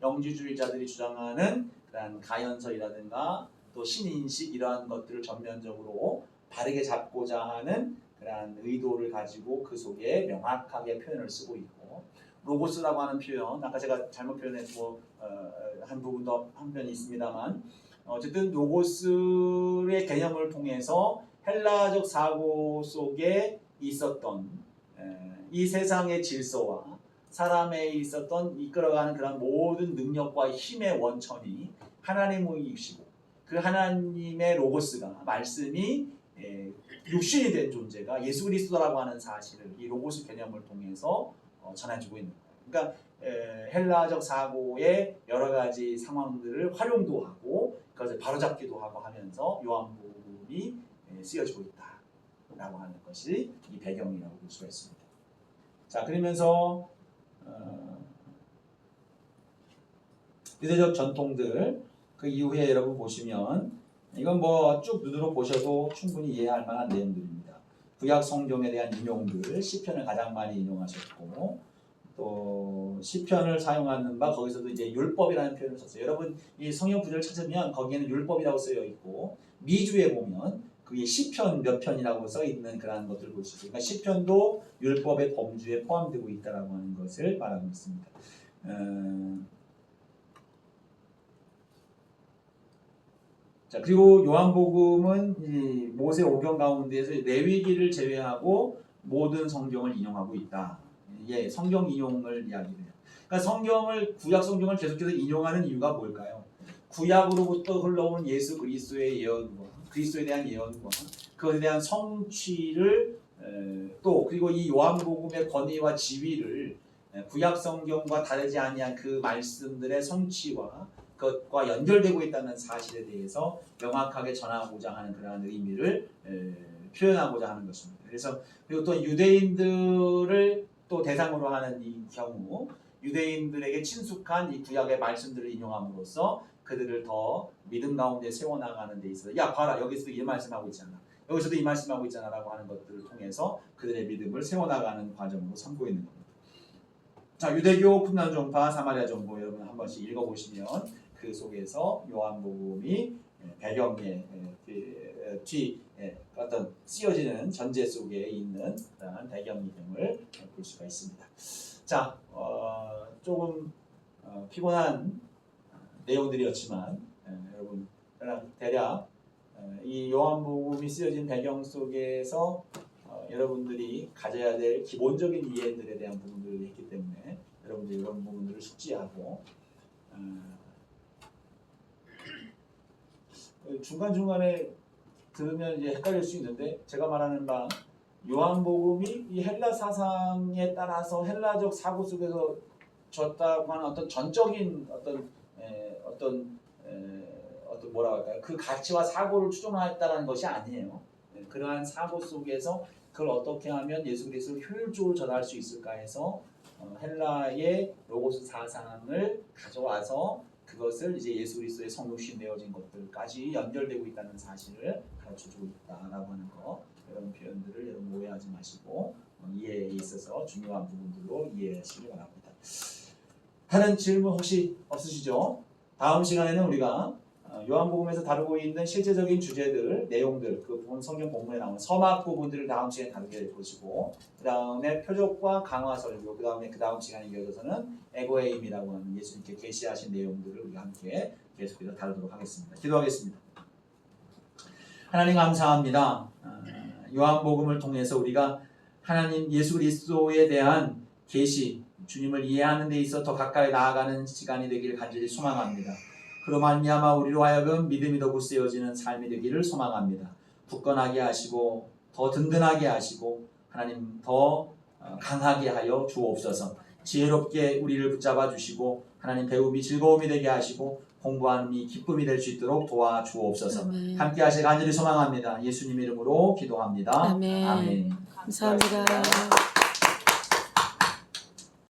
영지주의자들이 주장하는 그런 가연설이라든가 또 신인식 이러한 것들을 전면적으로 바르게 잡고자 하는 그런 의도를 가지고 그 속에 명확하게 표현을 쓰고 있고 로고스라고 하는 표현 아까 제가 잘못 표현했고 한 부분도 한 편이 있습니다만 어쨌든 로고스의 개념을 통해서 헬라적 사고 속에 있었던 이 세상의 질서와 사람에 있었던 이끌어가는 그런 모든 능력과 힘의 원천이 하나님이시고 그 하나님의 로고스가 말씀이 육신이 된 존재가 예수 그리스도라고 하는 사실을 이 로고스 개념을 통해서 전해주고 있는 거예요. 그러니까 헬라적 사고의 여러 가지 상황들을 활용도 하고 그것을 바로잡기도 하고 하면서 요한복음이 쓰여지고 있다라고 하는 것이 이 배경이라고 볼 수가 있습니다. 자, 그러면서 유대적 전통들 그 이후에 여러분 보시면 이건 뭐 쭉 눈으로 보셔도 충분히 이해할 만한 내용들입니다. 구약 성경에 대한 인용들 시편을 가장 많이 인용하셨고 또 시편을 사용하는 바 거기서도 이제 율법이라는 표현을 썼어요. 여러분 이 성경 구절을 찾으면 거기에는 율법이라고 쓰여 있고 미주에 보면 그게 시편 몇 편이라고 써 있는 그런 것들을 볼 수 있어요. 그러니까 시편도 율법의 범주에 포함되고 있다라고 하는 것을 말하고 있습니다. 자, 그리고 요한복음은 이 모세 오경 가운데에서 레위기를 제외하고 모든 성경을 인용하고 있다. 예, 성경 인용을 이야기해요. 그러니까 구약 성경을 계속해서 인용하는 이유가 뭘까요? 구약으로부터 흘러온 예수 그리스도의 예언과 그리스도에 대한 예언과 그것에 대한 성취를 또 그리고 이 요한복음의 권위와 지위를 구약 성경과 다르지 아니한 그 말씀들의 성취와 그것과 연결되고 있다는 사실에 대해서 명확하게 전하고자 하는 그러한 의미를 표현하고자 하는 것입니다. 그래서 그리고 또 유대인들을 또 대상으로 하는 이 경우 유대인들에게 친숙한 이 구약의 말씀들을 인용함으로써 그들을 더 믿음 가운데 세워나가는 데 있어서 야 봐라 여기서도 이 말씀하고 있잖아 여기서도 이 말씀하고 있잖아 라고 하는 것들을 통해서 그들의 믿음을 세워나가는 과정으로 삼고 있는 겁니다. 자, 유대교, 풍란종파, 사마리아 정보 여러분 한 번씩 읽어보시면 그 속에서 요한복음이 배경에 어떤 쓰여지는 전제 속에 있는 그런 배경임을 볼 수가 있습니다. 자, 조금 피곤한 내용들이었지만 여러분 대략 이 요한복음이 쓰여진 배경 속에서 여러분들이 가져야 될 기본적인 이해들에 대한 부분들을 했기 때문에 여러분들이 이런 부분들을 숙지하고 중간중간에 들으면 이제 헷갈릴 수 있는데 제가 말하는 바 요한복음이 이 헬라 사상에 따라서 헬라적 사고 속에서 졌다고 하는 어떤 전적인 어떤 뭐라 할까요? 그 가치와 사고를 추종하였다라는 것이 아니에요. 그러한 사고 속에서 그걸 어떻게 하면 예수 그리스도를 효율적으로 전할 수 있을까 해서 헬라의 로고스 사상을 가져와서 그것을 이제 예수 그리스도의 성육신 되어진 것들까지 연결되고 있다는 사실을 가르쳐주고 있다라고 하는 거, 이런 표현들을 여러분 오해하지 마시고 이해에 있어서 중요한 부분들로 이해하시기 바랍니다. 다른 질문 혹시 없으시죠? 다음 시간에는 우리가 요한복음에서 다루고 있는 실제적인 주제들, 내용들, 그 부분 성경 본문에 나오는 서막 부분들을 다음 시간에 다루게 될 것이고, 그 다음에 표적과 강화 설교, 그 다음 시간에 이어져서는 에고에임이라고 하는 예수님께 계시하신 내용들을 우리가 함께 계속해서 다루도록 하겠습니다. 기도하겠습니다. 하나님 감사합니다. 요한복음을 통해서 우리가 하나님 예수 그리스도에 대한 계시, 주님을 이해하는 데 있어 더 가까이 나아가는 시간이 되기를 간절히 소망합니다. 그로 말미암아 우리로 하여금 믿음이 더 굳세어지는 삶이 되기를 소망합니다. 굳건하게 하시고 더 든든하게 하시고 하나님 더 강하게 하여 주옵소서. 지혜롭게 우리를 붙잡아 주시고 하나님 배움이 즐거움이 되게 하시고 공부함이 기쁨이 될 수 있도록 도와주옵소서. 함께 하실 간절히 소망합니다. 예수님 이름으로 기도합니다. 아멘. 아멘. 감사합니다.